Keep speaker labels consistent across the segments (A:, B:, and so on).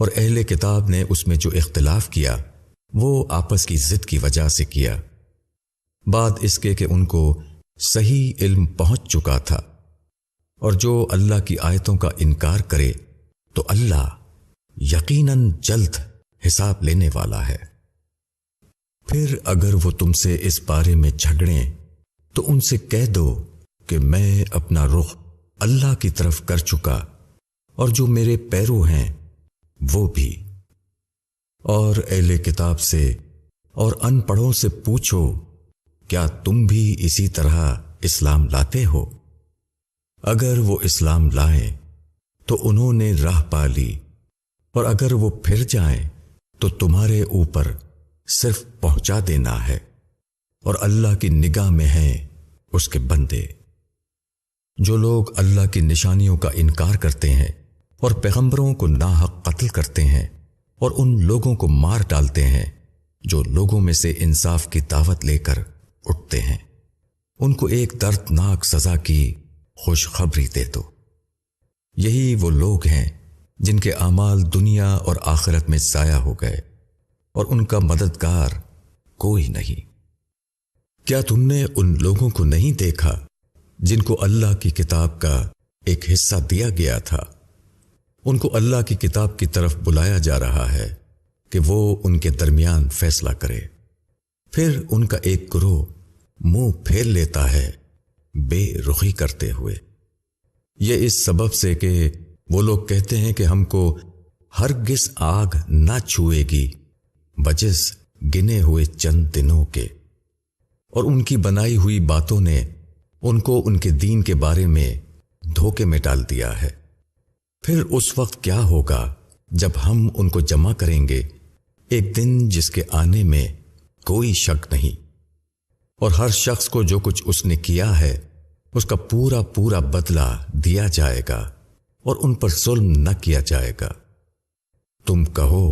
A: اور اہل کتاب نے اس میں جو اختلاف کیا وہ آپس کی ضد کی وجہ سے کیا، بعد اس کے کہ ان کو صحیح علم پہنچ چکا تھا۔ اور جو اللہ کی آیتوں کا انکار کرے تو اللہ یقیناً جلد حساب لینے والا ہے۔ پھر اگر وہ تم سے اس بارے میں جھگڑیں تو ان سے کہہ دو کہ میں اپنا رخ اللہ کی طرف کر چکا اور جو میرے پیرو ہیں وہ بھی۔ اور اہل کتاب سے اور ان پڑھوں سے پوچھو کیا تم بھی اسی طرح اسلام لاتے ہو؟ اگر وہ اسلام لائیں تو انہوں نے راہ پا لی، اور اگر وہ پھر جائیں تو تمہارے اوپر صرف پہنچا دینا ہے، اور اللہ کی نگاہ میں ہیں اس کے بندے۔ جو لوگ اللہ کی نشانیوں کا انکار کرتے ہیں اور پیغمبروں کو ناحق قتل کرتے ہیں اور ان لوگوں کو مار ڈالتے ہیں جو لوگوں میں سے انصاف کی دعوت لے کر اٹھتے ہیں، ان کو ایک دردناک سزا کی خوشخبری دے دو۔ یہی وہ لوگ ہیں جن کے اعمال دنیا اور آخرت میں ضائع ہو گئے اور ان کا مددگار کوئی نہیں۔ کیا تم نے ان لوگوں کو نہیں دیکھا جن کو اللہ کی کتاب کا ایک حصہ دیا گیا تھا؟ ان کو اللہ کی کتاب کی طرف بلایا جا رہا ہے کہ وہ ان کے درمیان فیصلہ کرے، پھر ان کا ایک گروہ منہ پھیر لیتا ہے بے رخی کرتے ہوئے۔ یہ اس سبب سے کہ وہ لوگ کہتے ہیں کہ ہم کو ہرگز آگ نہ چھوئے گی بجز گنے ہوئے چند دنوں کے، اور ان کی بنائی ہوئی باتوں نے ان کو ان کے دین کے بارے میں دھوکے میں ڈال دیا ہے۔ پھر اس وقت کیا ہوگا جب ہم ان کو جمع کریں گے، ایک دن جس کے آنے میں کوئی شک نہیں، اور ہر شخص کو جو کچھ اس نے کیا ہے اس کا پورا پورا بدلہ دیا جائے گا، اور ان پر ظلم نہ کیا جائے گا۔ تم کہو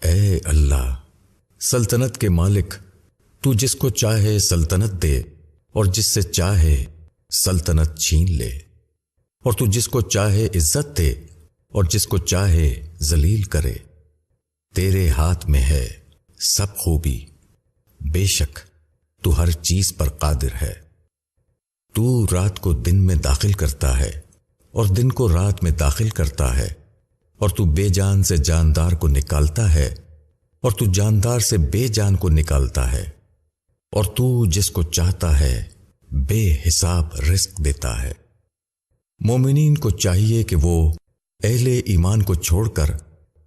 A: اے اللہ سلطنت کے مالک، تو جس کو چاہے سلطنت دے اور جس سے چاہے سلطنت چھین لے، اور تو جس کو چاہے عزت دے اور جس کو چاہے ذلیل کرے۔ تیرے ہاتھ میں ہے سب خوبی، بے شک تو ہر چیز پر قادر ہے۔ تو رات کو دن میں داخل کرتا ہے اور دن کو رات میں داخل کرتا ہے، اور تو بے جان سے جاندار کو نکالتا ہے اور تو جاندار سے بے جان کو نکالتا ہے، اور تو جس کو چاہتا ہے بے حساب رزق دیتا ہے۔ مومنین کو چاہیے کہ وہ اہل ایمان کو چھوڑ کر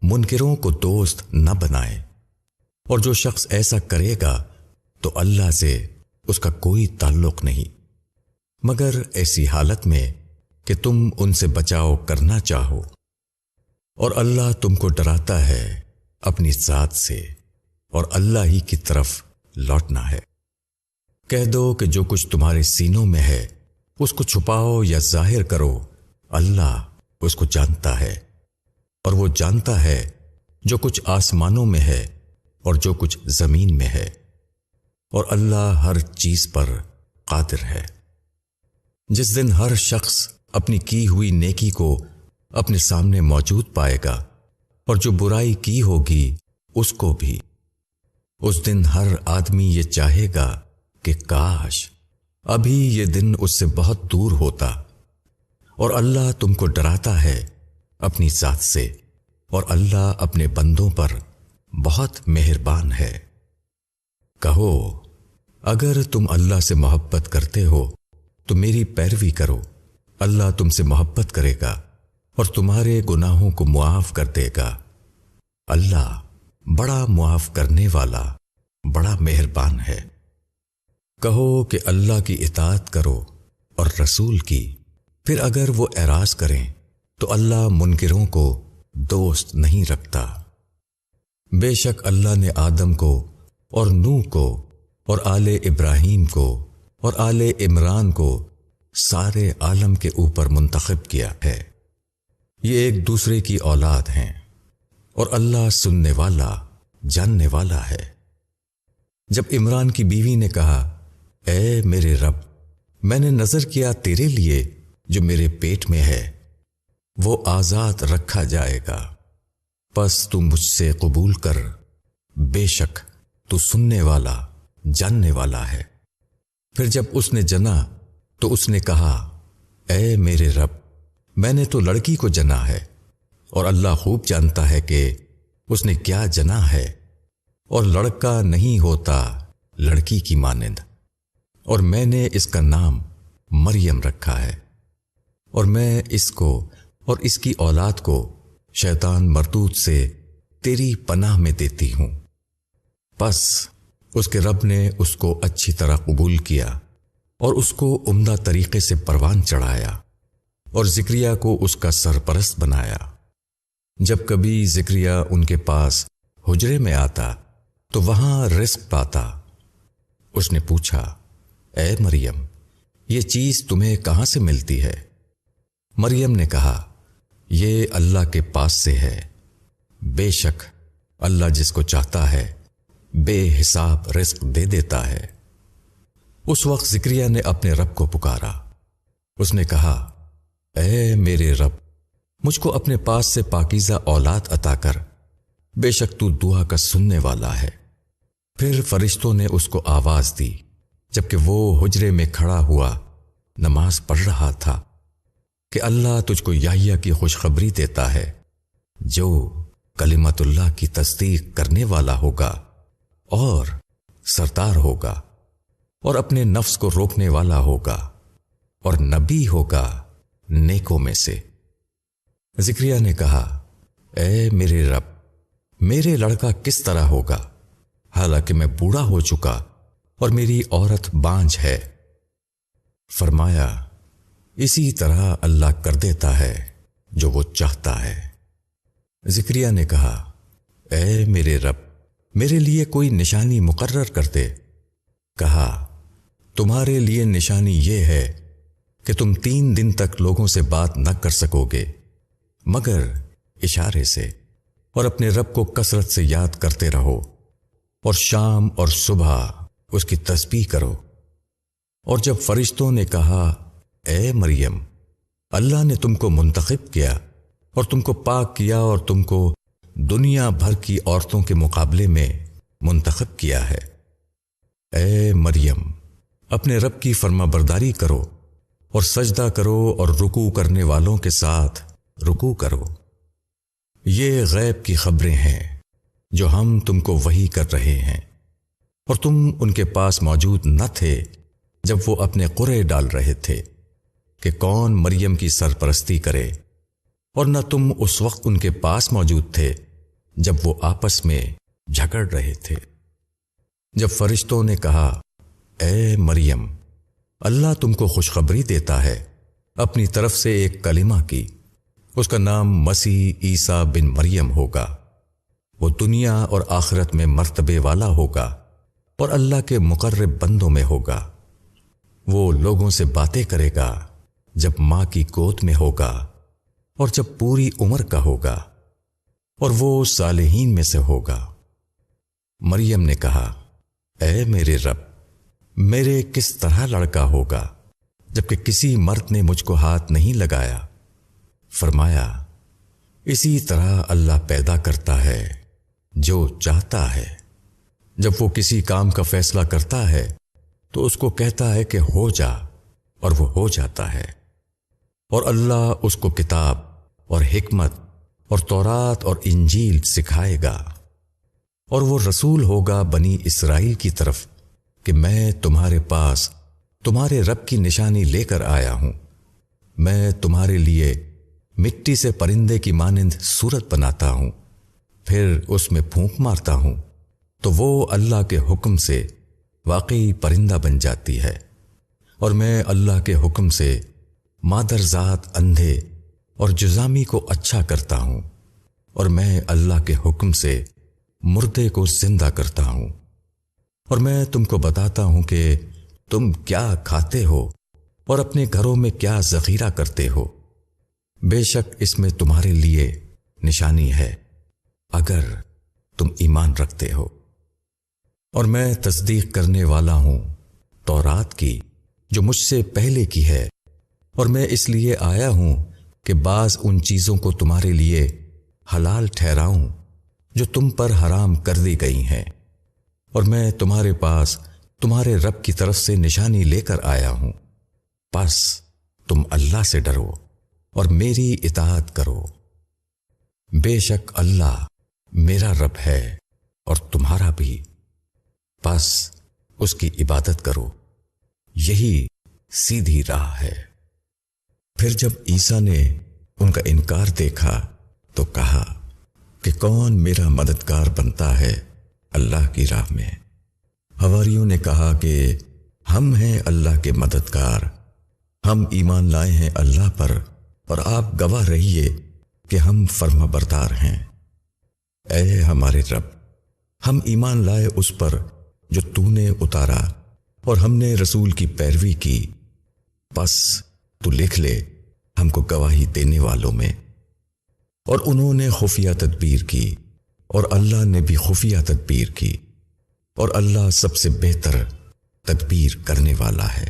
A: منکروں کو دوست نہ بنائے، اور جو شخص ایسا کرے گا تو اللہ سے اس کا کوئی تعلق نہیں، مگر ایسی حالت میں کہ تم ان سے بچاؤ کرنا چاہو، اور اللہ تم کو ڈراتا ہے اپنی ذات سے، اور اللہ ہی کی طرف لوٹنا ہے۔ کہہ دو کہ جو کچھ تمہارے سینوں میں ہے اس کو چھپاؤ یا ظاہر کرو، اللہ اس کو جانتا ہے، اور وہ جانتا ہے جو کچھ آسمانوں میں ہے اور جو کچھ زمین میں ہے، اور اللہ ہر چیز پر قادر ہے۔ جس دن ہر شخص اپنی کی ہوئی نیکی کو اپنے سامنے موجود پائے گا اور جو برائی کی ہوگی اس کو بھی، اس دن ہر آدمی یہ چاہے گا کہ کاش ابھی یہ دن اس سے بہت دور ہوتا، اور اللہ تم کو ڈراتا ہے اپنی ذات سے، اور اللہ اپنے بندوں پر بہت مہربان ہے۔ کہو اگر تم اللہ سے محبت کرتے ہو تو میری پیروی کرو، اللہ تم سے محبت کرے گا اور تمہارے گناہوں کو معاف کر دے گا۔ اللہ بڑا معاف کرنے والا، بڑا مہربان ہے۔ کہو کہ اللہ کی اطاعت کرو اور رسول کی، پھر اگر وہ اعراض کریں تو اللہ منکروں کو دوست نہیں رکھتا۔ بے شک اللہ نے آدم کو اور نوح کو اور آل ابراہیم کو اور آل عمران کو سارے عالم کے اوپر منتخب کیا ہے۔ یہ ایک دوسرے کی اولاد ہیں، اور اللہ سننے والا جاننے والا ہے۔ جب عمران کی بیوی نے کہا اے میرے رب، میں نے نظر کیا تیرے لیے جو میرے پیٹ میں ہے وہ آزاد رکھا جائے گا، پس تو مجھ سے قبول کر، بے شک تو سننے والا جاننے والا ہے۔ پھر جب اس نے جنا تو اس نے کہا، اے میرے رب، میں نے تو لڑکی کو جنا ہے، اور اللہ خوب جانتا ہے کہ اس نے کیا جنا ہے، اور لڑکا نہیں ہوتا لڑکی کی مانند، اور میں نے اس کا نام مریم رکھا ہے، اور میں اس کو اور اس کی اولاد کو شیطان مردود سے تیری پناہ میں دیتی ہوں۔ پس اس کے رب نے اس کو اچھی طرح قبول کیا اور اس کو عمدہ طریقے سے پروان چڑھایا، اور زکریا کو اس کا سرپرست بنایا۔ جب کبھی زکریا ان کے پاس حجرے میں آتا تو وہاں رزق پاتا۔ اس نے پوچھا، اے مریم، یہ چیز تمہیں کہاں سے ملتی ہے؟ مریم نے کہا، یہ اللہ کے پاس سے ہے، بے شک اللہ جس کو چاہتا ہے بے حساب رزق دے دیتا ہے۔ اس وقت زکریا نے اپنے رب کو پکارا۔ اس نے کہا، اے میرے رب، مجھ کو اپنے پاس سے پاکیزہ اولاد عطا کر، بے شک تو دعا کا سننے والا ہے۔ پھر فرشتوں نے اس کو آواز دی جبکہ وہ حجرے میں کھڑا ہوا نماز پڑھ رہا تھا کہ اللہ تجھ کو یحییٰ کی خوشخبری دیتا ہے جو کلمت اللہ کی تصدیق کرنے والا ہوگا اور سردار ہوگا اور اپنے نفس کو روکنے والا ہوگا اور نبی ہوگا نیکوں میں سے۔ زکریا نے کہا، اے میرے رب، میرے لڑکا کس طرح ہوگا حالانکہ میں بوڑھا ہو چکا اور میری عورت بانجھ ہے؟ فرمایا، اسی طرح اللہ کر دیتا ہے جو وہ چاہتا ہے۔ زکریا نے کہا، اے میرے رب، میرے لیے کوئی نشانی مقرر کر دے۔ کہا، تمہارے لیے نشانی یہ ہے کہ تم 3 دن تک لوگوں سے بات نہ کر سکو گے مگر اشارے سے، اور اپنے رب کو کثرت سے یاد کرتے رہو، اور شام اور صبح اس کی تسبیح کرو۔ اور جب فرشتوں نے کہا، اے مریم، اللہ نے تم کو منتخب کیا اور تم کو پاک کیا اور تم کو دنیا بھر کی عورتوں کے مقابلے میں منتخب کیا ہے، اے مریم، اپنے رب کی فرما برداری کرو اور سجدہ کرو اور رکوع کرنے والوں کے ساتھ رکوع کرو۔ یہ غیب کی خبریں ہیں جو ہم تم کو وحی کر رہے ہیں، اور تم ان کے پاس موجود نہ تھے جب وہ اپنے قرعے ڈال رہے تھے کہ کون مریم کی سرپرستی کرے، اور نہ تم اس وقت ان کے پاس موجود تھے جب وہ آپس میں جھگڑ رہے تھے۔ جب فرشتوں نے کہا، اے مریم، اللہ تم کو خوشخبری دیتا ہے اپنی طرف سے ایک کلمہ کی، اس کا نام مسیح عیسیٰ بن مریم ہوگا، وہ دنیا اور آخرت میں مرتبے والا ہوگا اور اللہ کے مقرب بندوں میں ہوگا۔ وہ لوگوں سے باتیں کرے گا جب ماں کی گود میں ہوگا اور جب پوری عمر کا ہوگا، اور وہ صالحین میں سے ہوگا۔ مریم نے کہا، اے میرے رب، میرے کس طرح لڑکا ہوگا جبکہ کسی مرد نے مجھ کو ہاتھ نہیں لگایا؟ فرمایا، اسی طرح اللہ پیدا کرتا ہے جو چاہتا ہے۔ جب وہ کسی کام کا فیصلہ کرتا ہے تو اس کو کہتا ہے کہ ہو جا، اور وہ ہو جاتا ہے۔ اور اللہ اس کو کتاب اور حکمت اور تورات اور انجیل سکھائے گا، اور وہ رسول ہوگا بنی اسرائیل کی طرف کہ میں تمہارے پاس تمہارے رب کی نشانی لے کر آیا ہوں۔ میں تمہارے لیے مٹی سے پرندے کی مانند صورت بناتا ہوں، پھر اس میں پھونک مارتا ہوں تو وہ اللہ کے حکم سے واقعی پرندہ بن جاتی ہے، اور میں اللہ کے حکم سے مادرزاد اندھے اور جزامی کو اچھا کرتا ہوں، اور میں اللہ کے حکم سے مردے کو زندہ کرتا ہوں، اور میں تم کو بتاتا ہوں کہ تم کیا کھاتے ہو اور اپنے گھروں میں کیا ذخیرہ کرتے ہو۔ بے شک اس میں تمہارے لیے نشانی ہے اگر تم ایمان رکھتے ہو۔ اور میں تصدیق کرنے والا ہوں تورات کی جو مجھ سے پہلے کی ہے، اور میں اس لیے آیا ہوں کہ بعض ان چیزوں کو تمہارے لیے حلال ٹھہراؤں جو تم پر حرام کر دی گئی ہیں، اور میں تمہارے پاس تمہارے رب کی طرف سے نشانی لے کر آیا ہوں، پس تم اللہ سے ڈرو اور میری اطاعت کرو۔ بے شک اللہ میرا رب ہے اور تمہارا بھی، پس اس کی عبادت کرو، یہی سیدھی راہ ہے۔ پھر جب عیسیٰ نے ان کا انکار دیکھا تو کہا کہ کون میرا مددگار بنتا ہے اللہ کی راہ میں؟ حواریوں نے کہا کہ ہم ہیں اللہ کے مددگار، ہم ایمان لائے ہیں اللہ پر، اور آپ گواہ رہیے کہ ہم فرما بردار ہیں۔ اے ہمارے رب، ہم ایمان لائے اس پر جو تو نے اتارا، اور ہم نے رسول کی پیروی کی، پس تو لکھ لے ہم کو گواہی دینے والوں میں۔ اور انہوں نے خفیہ تدبیر کی اور اللہ نے بھی خفیہ تدبیر کی، اور اللہ سب سے بہتر تدبیر کرنے والا ہے۔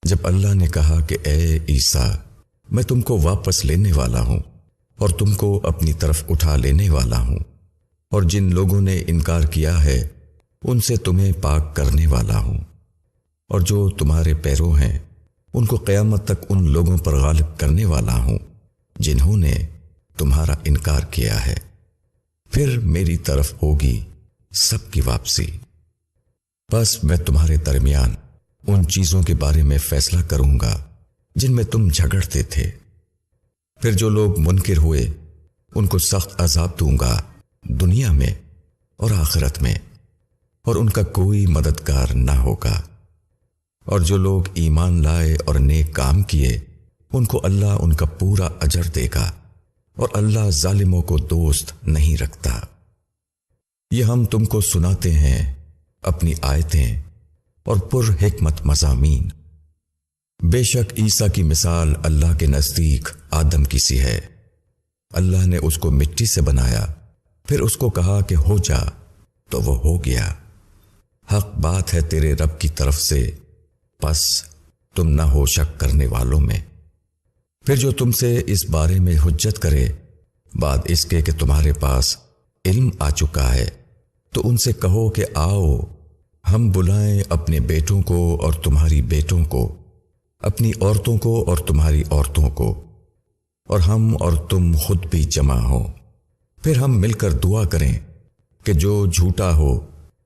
A: جب اللہ نے کہا کہ اے عیسیٰ، میں تم کو واپس لینے والا ہوں اور تم کو اپنی طرف اٹھا لینے والا ہوں، اور جن لوگوں نے انکار کیا ہے ان سے تمہیں پاک کرنے والا ہوں، اور جو تمہارے پیرو ہیں ان کو قیامت تک ان لوگوں پر غالب کرنے والا ہوں جنہوں نے تمہارا انکار کیا ہے۔ پھر میری طرف ہوگی سب کی واپسی، بس میں تمہارے درمیان ان چیزوں کے بارے میں فیصلہ کروں گا جن میں تم جھگڑتے تھے۔ پھر جو لوگ منکر ہوئے ان کو سخت عذاب دوں گا دنیا میں اور آخرت میں، اور ان کا کوئی مددگار نہ ہوگا۔ اور جو لوگ ایمان لائے اور نیک کام کیے ان کو اللہ ان کا پورا اجر دے گا، اور اللہ ظالموں کو دوست نہیں رکھتا۔ یہ ہم تم کو سناتے ہیں اپنی آیتیں اور پر حکمت مضامین۔ بے شک عیسیٰ کی مثال اللہ کے نزدیک آدم کی سی ہے۔ اللہ نے اس کو مٹی سے بنایا، پھر اس کو کہا کہ ہو جا تو وہ ہو گیا۔ حق بات ہے تیرے رب کی طرف سے، پس تم نہ ہو شک کرنے والوں میں۔ پھر جو تم سے اس بارے میں حجت کرے بعد اس کے کہ تمہارے پاس علم آ چکا ہے، تو ان سے کہو کہ آؤ ہم بلائیں اپنے بیٹوں کو اور تمہاری بیٹوں کو، اپنی عورتوں کو اور تمہاری عورتوں کو، اور ہم اور تم خود بھی جمع ہو، پھر ہم مل کر دعا کریں کہ جو جھوٹا ہو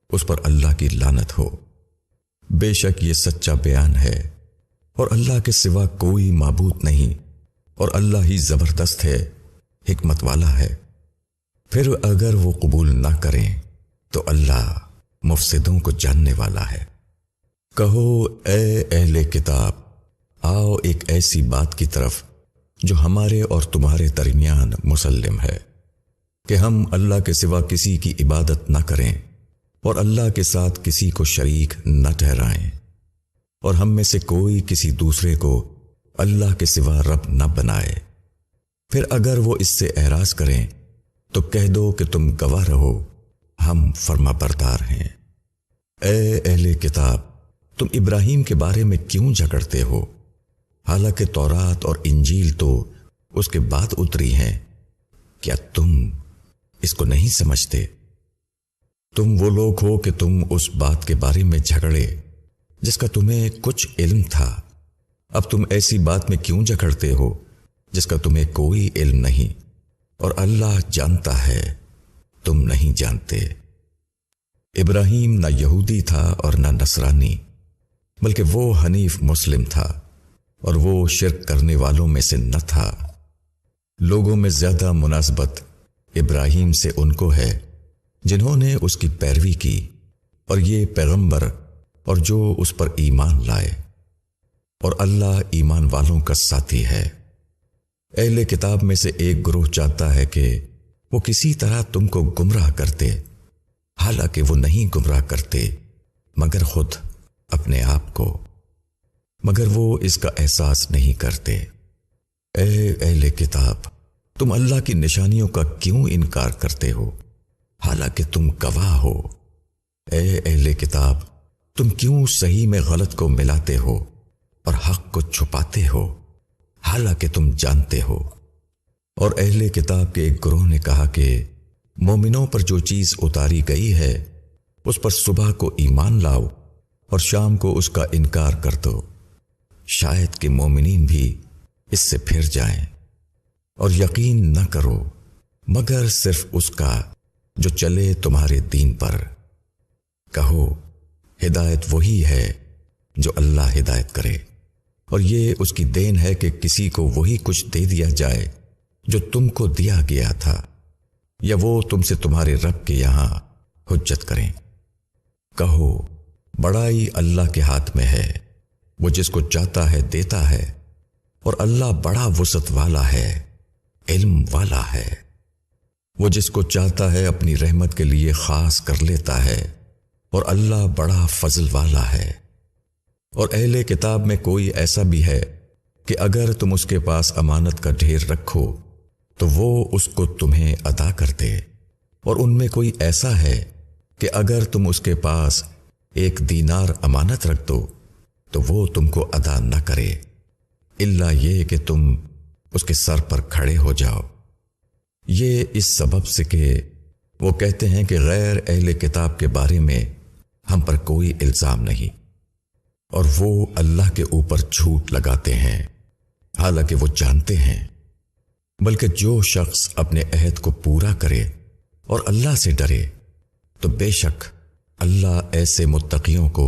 A: اس پر اللہ کی لعنت ہو۔ بے شک یہ سچا بیان ہے، اور اللہ کے سوا کوئی معبود نہیں، اور اللہ ہی زبردست ہے، حکمت والا ہے۔ پھر اگر وہ قبول نہ کریں تو اللہ مفسدوں کو جاننے والا ہے۔ کہو اے اہل کتاب، آؤ ایک ایسی بات کی طرف جو ہمارے اور تمہارے درمیان مسلم ہے، کہ ہم اللہ کے سوا کسی کی عبادت نہ کریں اور اللہ کے ساتھ کسی کو شریک نہ ٹھہرائیں، اور ہم میں سے کوئی کسی دوسرے کو اللہ کے سوا رب نہ بنائے۔ پھر اگر وہ اس سے اعراض کریں تو کہہ دو کہ تم گواہ رہو، ہم فرما بردار ہیں۔ اے اہل کتاب، تم ابراہیم کے بارے میں کیوں جھگڑتے ہو؟ حالانکہ تورات اور انجیل تو اس کے بعد اتری ہیں، کیا تم اس کو نہیں سمجھتے؟ تم وہ لوگ ہو کہ تم اس بات کے بارے میں جھگڑے جس کا تمہیں کچھ علم تھا، اب تم ایسی بات میں کیوں جھگڑتے ہو جس کا تمہیں کوئی علم نہیں، اور اللہ جانتا ہے تم نہیں جانتے۔ ابراہیم نہ یہودی تھا اور نہ نصرانی، بلکہ وہ حنیف مسلم تھا، اور وہ شرک کرنے والوں میں سے نہ تھا۔ لوگوں میں زیادہ مناسبت ابراہیم سے ان کو ہے جنہوں نے اس کی پیروی کی، اور یہ پیغمبر اور جو اس پر ایمان لائے، اور اللہ ایمان والوں کا ساتھی ہے۔ اہل کتاب میں سے ایک گروہ چاہتا ہے کہ وہ کسی طرح تم کو گمراہ کرتے، حالانکہ وہ نہیں گمراہ کرتے مگر خود اپنے آپ کو، مگر وہ اس کا احساس نہیں کرتے۔ اے اہل کتاب، تم اللہ کی نشانیوں کا کیوں انکار کرتے ہو حالانکہ تم گواہ ہو؟ اے اہل کتاب، تم کیوں صحیح میں غلط کو ملاتے ہو اور حق کو چھپاتے ہو حالانکہ تم جانتے ہو اور اہل کتاب کے ایک گروہ نے کہا کہ مومنوں پر جو چیز اتاری گئی ہے اس پر صبح کو ایمان لاؤ اور شام کو اس کا انکار کر دو، شاید کہ مومنین بھی اس سے پھر جائیں، اور یقین نہ کرو مگر صرف اس کا جو چلے تمہارے دین پر۔ کہو ہدایت وہی ہے جو اللہ ہدایت کرے، اور یہ اس کی دین ہے کہ کسی کو وہی کچھ دے دیا جائے جو تم کو دیا گیا تھا، یا وہ تم سے تمہارے رب کے یہاں حجت کریں۔ کہو بڑائی اللہ کے ہاتھ میں ہے، وہ جس کو چاہتا ہے دیتا ہے، اور اللہ بڑا وسعت والا ہے، علم والا ہے۔ وہ جس کو چاہتا ہے اپنی رحمت کے لیے خاص کر لیتا ہے، اور اللہ بڑا فضل والا ہے۔ اور اہل کتاب میں کوئی ایسا بھی ہے کہ اگر تم اس کے پاس امانت کا ڈھیر رکھو تو وہ اس کو تمہیں ادا کر دے، اور ان میں کوئی ایسا ہے کہ اگر تم اس کے پاس 1 دینار امانت رکھ دو تو وہ تم کو ادا نہ کرے، الا یہ کہ تم اس کے سر پر کھڑے ہو جاؤ۔ یہ اس سبب سے کہ وہ کہتے ہیں کہ غیر اہل کتاب کے بارے میں ہم پر کوئی الزام نہیں، اور وہ اللہ کے اوپر جھوٹ لگاتے ہیں حالانکہ وہ جانتے ہیں۔ بلکہ جو شخص اپنے عہد کو پورا کرے اور اللہ سے ڈرے تو بے شک اللہ ایسے متقیوں کو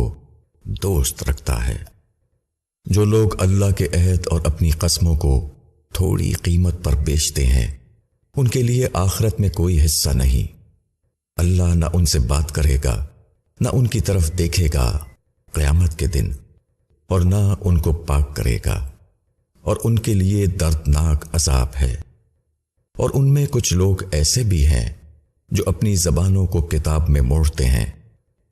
A: دوست رکھتا ہے۔ جو لوگ اللہ کے عہد اور اپنی قسموں کو تھوڑی قیمت پر بیچتے ہیں ان کے لیے آخرت میں کوئی حصہ نہیں۔ اللہ نہ ان سے بات کرے گا، نہ ان کی طرف دیکھے گا قیامت کے دن، اور نہ ان کو پاک کرے گا، اور ان کے لیے دردناک عذاب ہے۔ اور ان میں کچھ لوگ ایسے بھی ہیں جو اپنی زبانوں کو کتاب میں موڑتے ہیں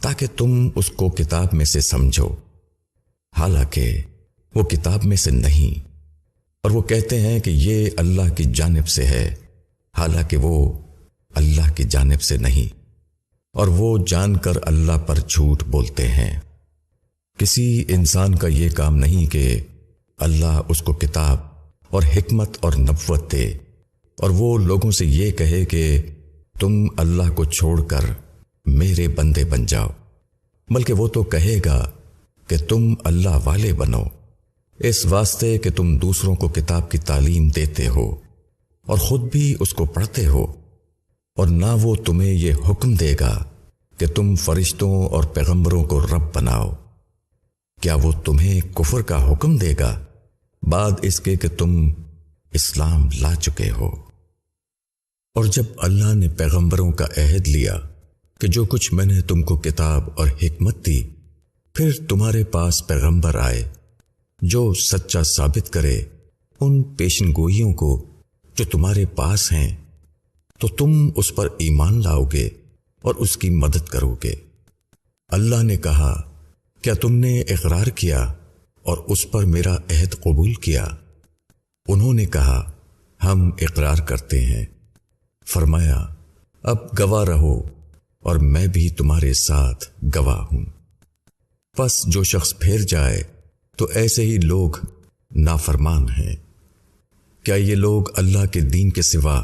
A: تاکہ تم اس کو کتاب میں سے سمجھو، حالانکہ وہ کتاب میں سے نہیں، اور وہ کہتے ہیں کہ یہ اللہ کی جانب سے ہے، حالانکہ وہ اللہ کی جانب سے نہیں، اور وہ جان کر اللہ پر جھوٹ بولتے ہیں۔ کسی انسان کا یہ کام نہیں کہ اللہ اس کو کتاب اور حکمت اور نبوت دے اور وہ لوگوں سے یہ کہے کہ تم اللہ کو چھوڑ کر میرے بندے بن جاؤ، بلکہ وہ تو کہے گا کہ تم اللہ والے بنو، اس واسطے کہ تم دوسروں کو کتاب کی تعلیم دیتے ہو اور خود بھی اس کو پڑھتے ہو، اور نہ وہ تمہیں یہ حکم دے گا کہ تم فرشتوں اور پیغمبروں کو رب بناؤ۔ کیا وہ تمہیں کفر کا حکم دے گا بعد اس کے کہ تم اسلام لا چکے ہو؟ اور جب اللہ نے پیغمبروں کا عہد لیا کہ جو کچھ میں نے تم کو کتاب اور حکمت دی، پھر تمہارے پاس پیغمبر آئے جو سچا ثابت کرے ان پیشن گوئیوں کو جو تمہارے پاس ہیں، تو تم اس پر ایمان لاؤ گے اور اس کی مدد کرو گے۔ اللہ نے کہا کیا تم نے اقرار کیا اور اس پر میرا عہد قبول کیا؟ انہوں نے کہا ہم اقرار کرتے ہیں۔ فرمایا اب گواہ رہو اور میں بھی تمہارے ساتھ گواہ ہوں۔ پس جو شخص پھر جائے تو ایسے ہی لوگ نافرمان ہیں۔ کیا یہ لوگ اللہ کے دین کے سوا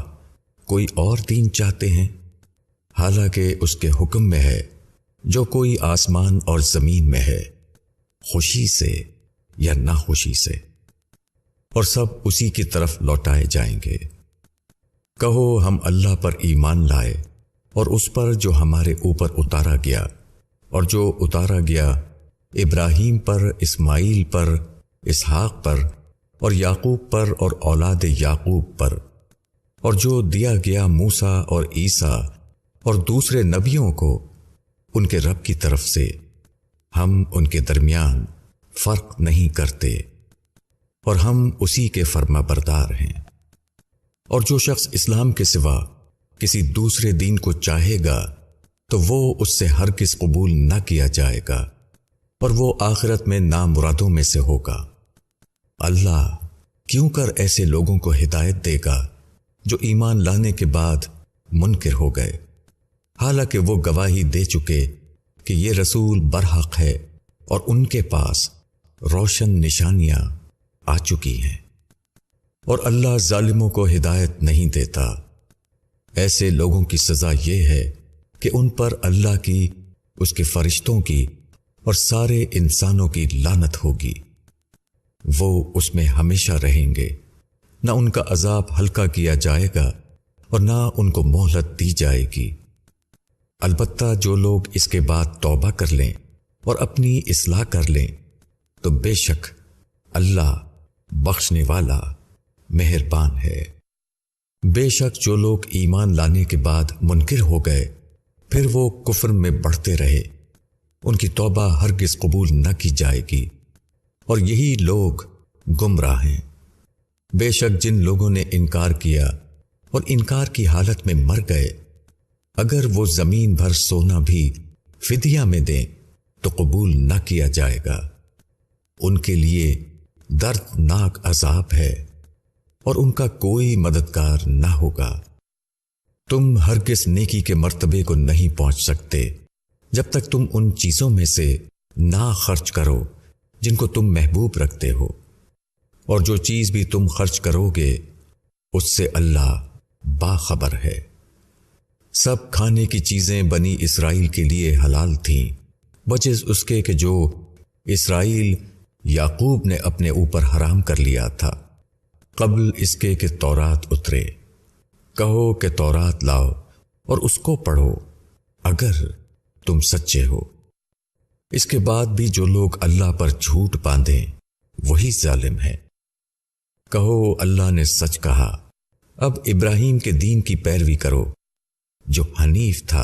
A: کوئی اور دین چاہتے ہیں؟ حالانکہ اس کے حکم میں ہے جو کوئی آسمان اور زمین میں ہے، خوشی سے یا ناخوشی سے، اور سب اسی کی طرف لوٹائے جائیں گے۔ کہو ہم اللہ پر ایمان لائے اور اس پر جو ہمارے اوپر اتارا گیا، اور جو اتارا گیا ابراہیم پر، اسماعیل پر، اسحاق پر اور یعقوب پر اور اولاد یعقوب پر، اور جو دیا گیا موسیٰ اور عیسیٰ اور دوسرے نبیوں کو ان کے رب کی طرف سے، ہم ان کے درمیان فرق نہیں کرتے، اور ہم اسی کے فرما بردار ہیں۔ اور جو شخص اسلام کے سوا کسی دوسرے دین کو چاہے گا تو وہ اس سے ہرگز قبول نہ کیا جائے گا، اور وہ آخرت میں نامرادوں میں سے ہوگا۔ اللہ کیوں کر ایسے لوگوں کو ہدایت دے گا جو ایمان لانے کے بعد منکر ہو گئے، حالانکہ وہ گواہی دے چکے کہ یہ رسول برحق ہے اور ان کے پاس روشن نشانیاں آ چکی ہیں۔ اور اللہ ظالموں کو ہدایت نہیں دیتا۔ ایسے لوگوں کی سزا یہ ہے کہ ان پر اللہ کی، اس کے فرشتوں کی اور سارے انسانوں کی لعنت ہوگی۔ وہ اس میں ہمیشہ رہیں گے، نہ ان کا عذاب ہلکا کیا جائے گا اور نہ ان کو مہلت دی جائے گی۔ البتہ جو لوگ اس کے بعد توبہ کر لیں اور اپنی اصلاح کر لیں تو بے شک اللہ بخشنے والا مہربان ہے۔ بے شک جو لوگ ایمان لانے کے بعد منکر ہو گئے پھر وہ کفر میں بڑھتے رہے، ان کی توبہ ہرگز قبول نہ کی جائے گی، اور یہی لوگ گمراہ ہیں۔ بے شک جن لوگوں نے انکار کیا اور انکار کی حالت میں مر گئے، اگر وہ زمین بھر سونا بھی فدیہ میں دیں تو قبول نہ کیا جائے گا، ان کے لیے دردناک عذاب ہے اور ان کا کوئی مددگار نہ ہوگا۔ تم ہرگز نیکی کے مرتبے کو نہیں پہنچ سکتے جب تک تم ان چیزوں میں سے نہ خرچ کرو جن کو تم محبوب رکھتے ہو، اور جو چیز بھی تم خرچ کرو گے اس سے اللہ باخبر ہے۔ سب کھانے کی چیزیں بنی اسرائیل کے لیے حلال تھیں بجز اس کے کہ جو اسرائیل یعقوب نے اپنے اوپر حرام کر لیا تھا قبل اس کے کہ تورات اترے۔ کہو کہ تورات لاؤ اور اس کو پڑھو اگر تم سچے ہو۔ اس کے بعد بھی جو لوگ اللہ پر جھوٹ باندھیں وہی ظالم ہے۔ کہو اللہ نے سچ کہا، اب ابراہیم کے دین کی پیروی کرو جو حنیف تھا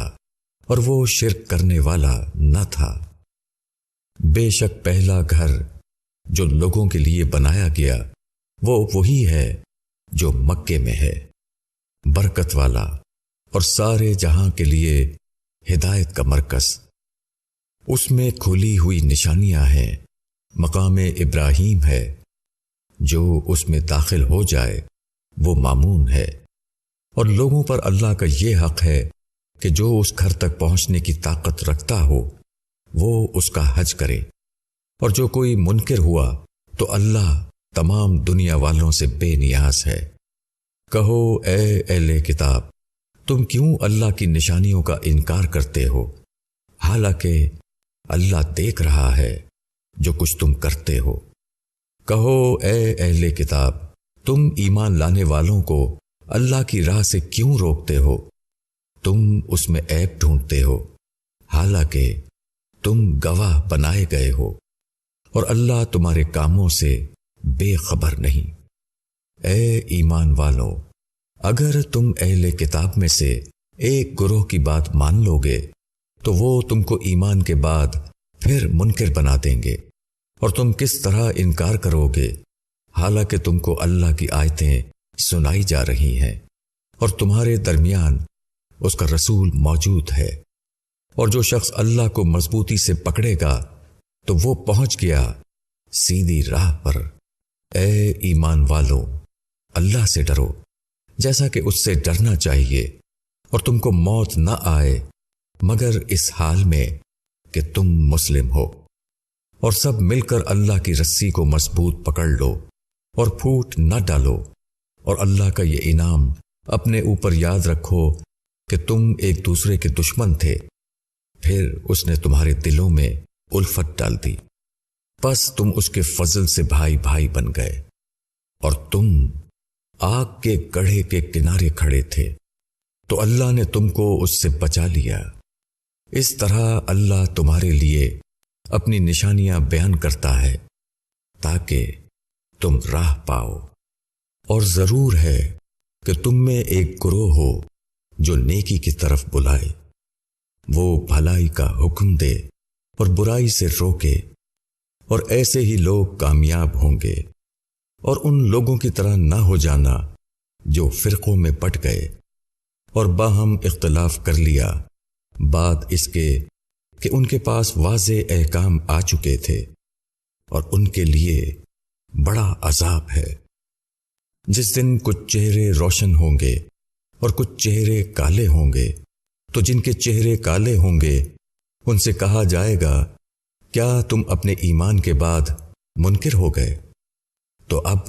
A: اور وہ شرک کرنے والا نہ تھا۔ بے شک پہلا گھر جو لوگوں کے لیے بنایا گیا وہ وہی ہے جو مکے میں ہے، برکت والا اور سارے جہاں کے لیے ہدایت کا مرکز۔ اس میں کھلی ہوئی نشانیاں ہیں، مقام ابراہیم ہے، جو اس میں داخل ہو جائے وہ مامون ہے۔ اور لوگوں پر اللہ کا یہ حق ہے کہ جو اس گھر تک پہنچنے کی طاقت رکھتا ہو وہ اس کا حج کرے، اور جو کوئی منکر ہوا تو اللہ تمام دنیا والوں سے بے نیاز ہے۔ کہو اے اہل کتاب، تم کیوں اللہ کی نشانیوں کا انکار کرتے ہو، حالانکہ اللہ دیکھ رہا ہے جو کچھ تم کرتے ہو۔ کہو اے اہل کتاب، تم ایمان لانے والوں کو اللہ کی راہ سے کیوں روکتے ہو؟ تم اس میں عیب ڈھونڈتے ہو، حالانکہ تم گواہ بنائے گئے ہو، اور اللہ تمہارے کاموں سے بے خبر نہیں۔ اے ایمان والو، اگر تم اہل کتاب میں سے ایک گروہ کی بات مان لو گے تو وہ تم کو ایمان کے بعد پھر منکر بنا دیں گے، اور تم کس طرح انکار کرو گے حالانکہ تم کو اللہ کی آیتیں سنائی جا رہی ہیں اور تمہارے درمیان اس کا رسول موجود ہے۔ اور جو شخص اللہ کو مضبوطی سے پکڑے گا تو وہ پہنچ گیا سیدھی راہ پر۔ اے ایمان والو، اللہ سے ڈرو جیسا کہ اس سے ڈرنا چاہیے، اور تم کو موت نہ آئے مگر اس حال میں کہ تم مسلم ہو، اور سب مل کر اللہ کی رسی کو مضبوط پکڑ لو اور پھوٹ نہ ڈالو، اور اللہ کا یہ انعام اپنے اوپر یاد رکھو کہ تم ایک دوسرے کے دشمن تھے، پھر اس نے تمہارے دلوں میں الفت ڈال دی، پس تم اس کے فضل سے بھائی بھائی بن گئے، اور تم آگ کے گڑھے کے کنارے کھڑے تھے تو اللہ نے تم کو اس سے بچا لیا۔ اس طرح اللہ تمہارے لیے اپنی نشانیاں بیان کرتا ہے تاکہ تم راہ پاؤ۔ اور ضرور ہے کہ تم میں ایک گروہ ہو جو نیکی کی طرف بلائے، وہ بھلائی کا حکم دے اور برائی سے روکے، اور ایسے ہی لوگ کامیاب ہوں گے۔ اور ان لوگوں کی طرح نہ ہو جانا جو فرقوں میں بٹ گئے اور باہم اختلاف کر لیا بعد اس کے کہ ان کے پاس واضح احکام آ چکے تھے، اور ان کے لیے بڑا عذاب ہے۔ جس دن کچھ چہرے روشن ہوں گے اور کچھ چہرے کالے ہوں گے، تو جن کے چہرے کالے ہوں گے ان سے کہا جائے گا کیا تم اپنے ایمان کے بعد منکر ہو گئے؟ تو اب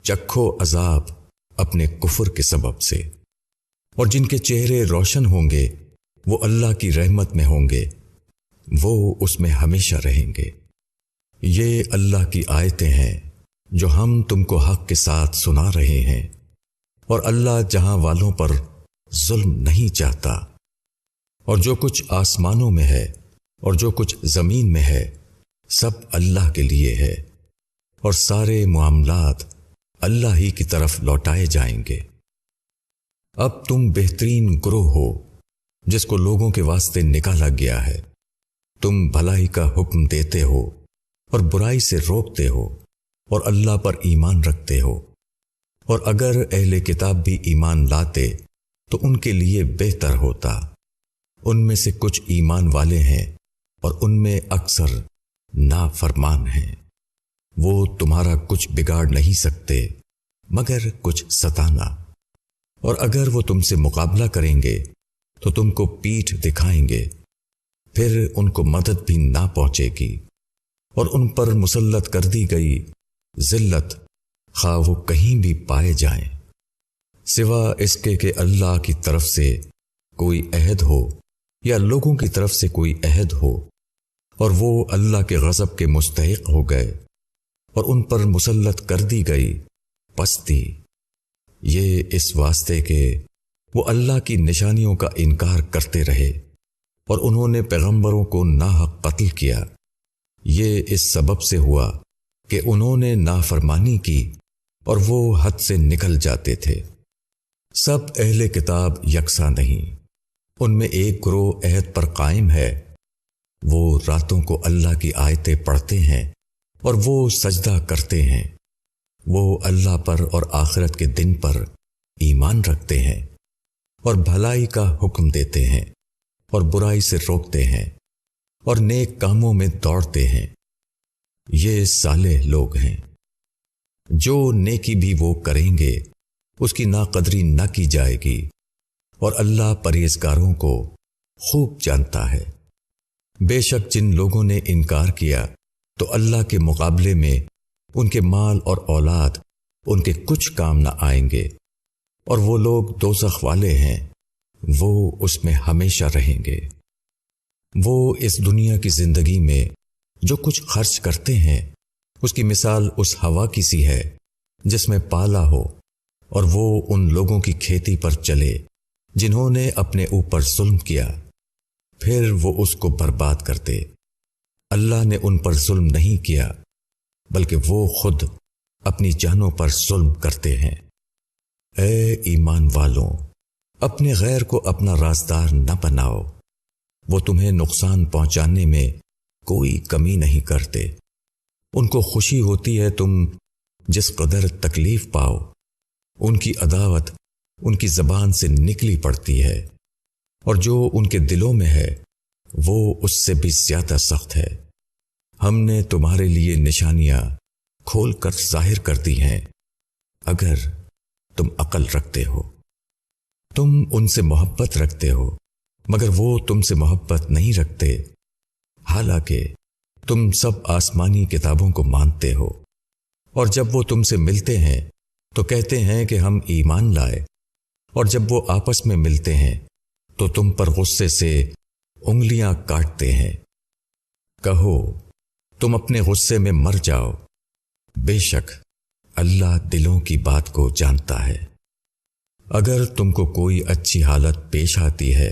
A: چکھو عذاب اپنے کفر کے سبب سے، اور جن کے چہرے روشن ہوں گے وہ اللہ کی رحمت میں ہوں گے، وہ اس میں ہمیشہ رہیں گے۔ یہ اللہ کی آیتیں ہیں جو ہم تم کو حق کے ساتھ سنا رہے ہیں، اور اللہ جہاں والوں پر ظلم نہیں چاہتا۔ اور جو کچھ آسمانوں میں ہے اور جو کچھ زمین میں ہے سب اللہ کے لیے ہے، اور سارے معاملات اللہ ہی کی طرف لوٹائے جائیں گے۔ اب تم بہترین گروہ ہو جس کو لوگوں کے واسطے نکالا گیا ہے، تم بھلائی کا حکم دیتے ہو اور برائی سے روکتے ہو، اور اللہ پر ایمان رکھتے ہو۔ اور اگر اہل کتاب بھی ایمان لاتے تو ان کے لیے بہتر ہوتا۔ ان میں سے کچھ ایمان والے ہیں اور ان میں اکثر نافرمان ہیں۔ وہ تمہارا کچھ بگاڑ نہیں سکتے مگر کچھ ستانا، اور اگر وہ تم سے مقابلہ کریں گے تو تم کو پیٹھ دکھائیں گے، پھر ان کو مدد بھی نہ پہنچے گی، اور ان پر مسلط کر دی گئی ذلت خواہ وہ کہیں بھی پائے جائیں، سوا اس کے کہ اللہ کی طرف سے کوئی عہد ہو یا لوگوں کی طرف سے کوئی عہد ہو، اور وہ اللہ کے غضب کے مستحق ہو گئے اور ان پر مسلط کر دی گئی پستی، یہ اس واسطے کہ وہ اللہ کی نشانیوں کا انکار کرتے رہے اور انہوں نے پیغمبروں کو ناحق قتل کیا۔ یہ اس سبب سے ہوا کہ انہوں نے نافرمانی کی اور وہ حد سے نکل جاتے تھے۔ سب اہل کتاب یکساں نہیں، ان میں ایک گروہ عہد پر قائم ہے، وہ راتوں کو اللہ کی آیتیں پڑھتے ہیں اور وہ سجدہ کرتے ہیں، وہ اللہ پر اور آخرت کے دن پر ایمان رکھتے ہیں، اور بھلائی کا حکم دیتے ہیں اور برائی سے روکتے ہیں، اور نیک کاموں میں دوڑتے ہیں۔ یہ صالح لوگ ہیں۔ جو نیکی بھی وہ کریں گے اس کی ناقدری نہ کی جائے گی، اور اللہ پرہیزگاروں کو خوب جانتا ہے۔ بے شک جن لوگوں نے انکار کیا تو اللہ کے مقابلے میں ان کے مال اور اولاد ان کے کچھ کام نہ آئیں گے، اور وہ لوگ دوزخ والے ہیں، وہ اس میں ہمیشہ رہیں گے۔ وہ اس دنیا کی زندگی میں جو کچھ خرچ کرتے ہیں اس کی مثال اس ہوا کی سی ہے جس میں پالا ہو، اور وہ ان لوگوں کی کھیتی پر چلے جنہوں نے اپنے اوپر ظلم کیا، پھر وہ اس کو برباد کرتے۔ اللہ نے ان پر ظلم نہیں کیا بلکہ وہ خود اپنی جانوں پر ظلم کرتے ہیں۔ اے ایمان والوں، اپنے غیر کو اپنا رازدار نہ بناؤ، وہ تمہیں نقصان پہنچانے میں کوئی کمی نہیں کرتے۔ ان کو خوشی ہوتی ہے تم جس قدر تکلیف پاؤ، ان کی عداوت ان کی زبان سے نکلی پڑتی ہے، اور جو ان کے دلوں میں ہے وہ اس سے بھی زیادہ سخت ہے۔ ہم نے تمہارے لیے نشانیاں کھول کر ظاہر کر دی ہیں، اگر تم عقل رکھتے ہو۔ تم ان سے محبت رکھتے ہو مگر وہ تم سے محبت نہیں رکھتے، حالانکہ تم سب آسمانی کتابوں کو مانتے ہو، اور جب وہ تم سے ملتے ہیں تو کہتے ہیں کہ ہم ایمان لائے، اور جب وہ آپس میں ملتے ہیں تو تم پر غصے سے انگلیاں کاٹتے ہیں۔ کہو تم اپنے غصے میں مر جاؤ، بے شک اللہ دلوں کی بات کو جانتا ہے۔ اگر تم کو کوئی اچھی حالت پیش آتی ہے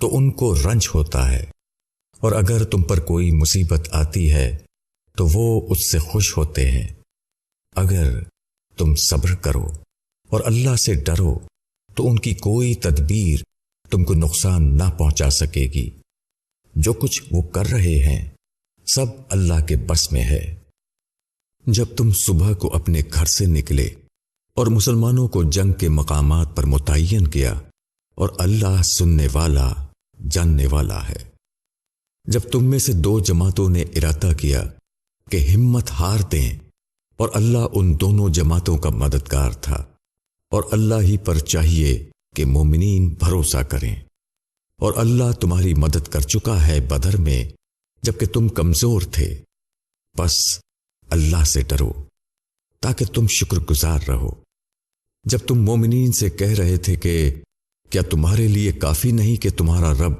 A: تو ان کو رنج ہوتا ہے، اور اگر تم پر کوئی مصیبت آتی ہے تو وہ اس سے خوش ہوتے ہیں۔ اگر تم صبر کرو اور اللہ سے ڈرو تو ان کی کوئی تدبیر تم کو نقصان نہ پہنچا سکے گی۔ جو کچھ وہ کر رہے ہیں سب اللہ کے بس میں ہے۔ جب تم صبح کو اپنے گھر سے نکلے اور مسلمانوں کو جنگ کے مقامات پر متعین کیا، اور اللہ سننے والا جاننے والا ہے۔ جب تم میں سے دو جماعتوں نے ارادہ کیا کہ ہمت ہار دیں، اور اللہ ان دونوں جماعتوں کا مددگار تھا، اور اللہ ہی پر چاہیے کہ مومنین بھروسہ کریں، اور اللہ تمہاری مدد کر چکا ہے بدر میں جبکہ تم کمزور تھے، بس اللہ سے ڈرو۔ تاکہ تم شکر گزار رہو۔ جب تم مومنین سے کہہ رہے تھے کہ کیا تمہارے لیے کافی نہیں کہ تمہارا رب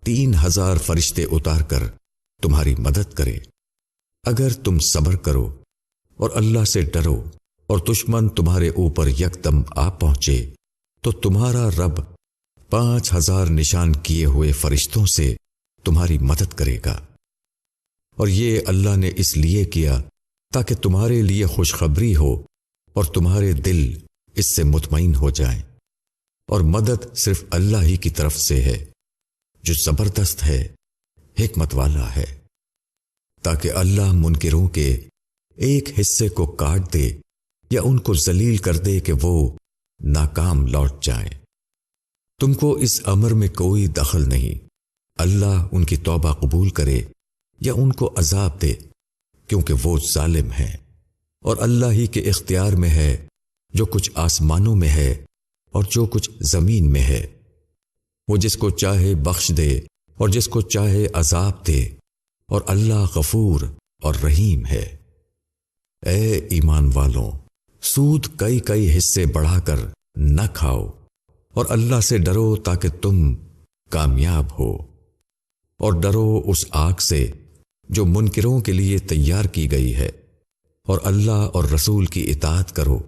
A: 3000 فرشتے اتار کر تمہاری مدد کرے؟ اگر تم صبر کرو اور اللہ سے ڈرو اور دشمن تمہارے اوپر یکدم آ پہنچے تو تمہارا رب 5000 نشان کیے ہوئے فرشتوں سے تمہاری مدد کرے گا۔ اور یہ اللہ نے اس لیے کیا تاکہ تمہارے لیے خوشخبری ہو اور تمہارے دل اس سے مطمئن ہو جائیں۔ اور مدد صرف اللہ ہی کی طرف سے ہے جو زبردست ہے، حکمت والا ہے، تاکہ اللہ منکروں کے ایک حصے کو کاٹ دے یا ان کو ذلیل کر دے کہ وہ ناکام لوٹ جائیں۔ تم کو اس امر میں کوئی دخل نہیں، اللہ ان کی توبہ قبول کرے یا ان کو عذاب دے، کیونکہ وہ ظالم ہے۔ اور اللہ ہی کے اختیار میں ہے جو کچھ آسمانوں میں ہے اور جو کچھ زمین میں ہے۔ وہ جس کو چاہے بخش دے اور جس کو چاہے عذاب دے، اور اللہ غفور اور رحیم ہے۔ اے ایمان والوں، سود کئی حصے بڑھا کر نہ کھاؤ اور اللہ سے ڈرو تاکہ تم کامیاب ہو۔ اور ڈرو اس آگ سے جو منکروں کے لیے تیار کی گئی ہے، اور اللہ اور رسول کی اطاعت کرو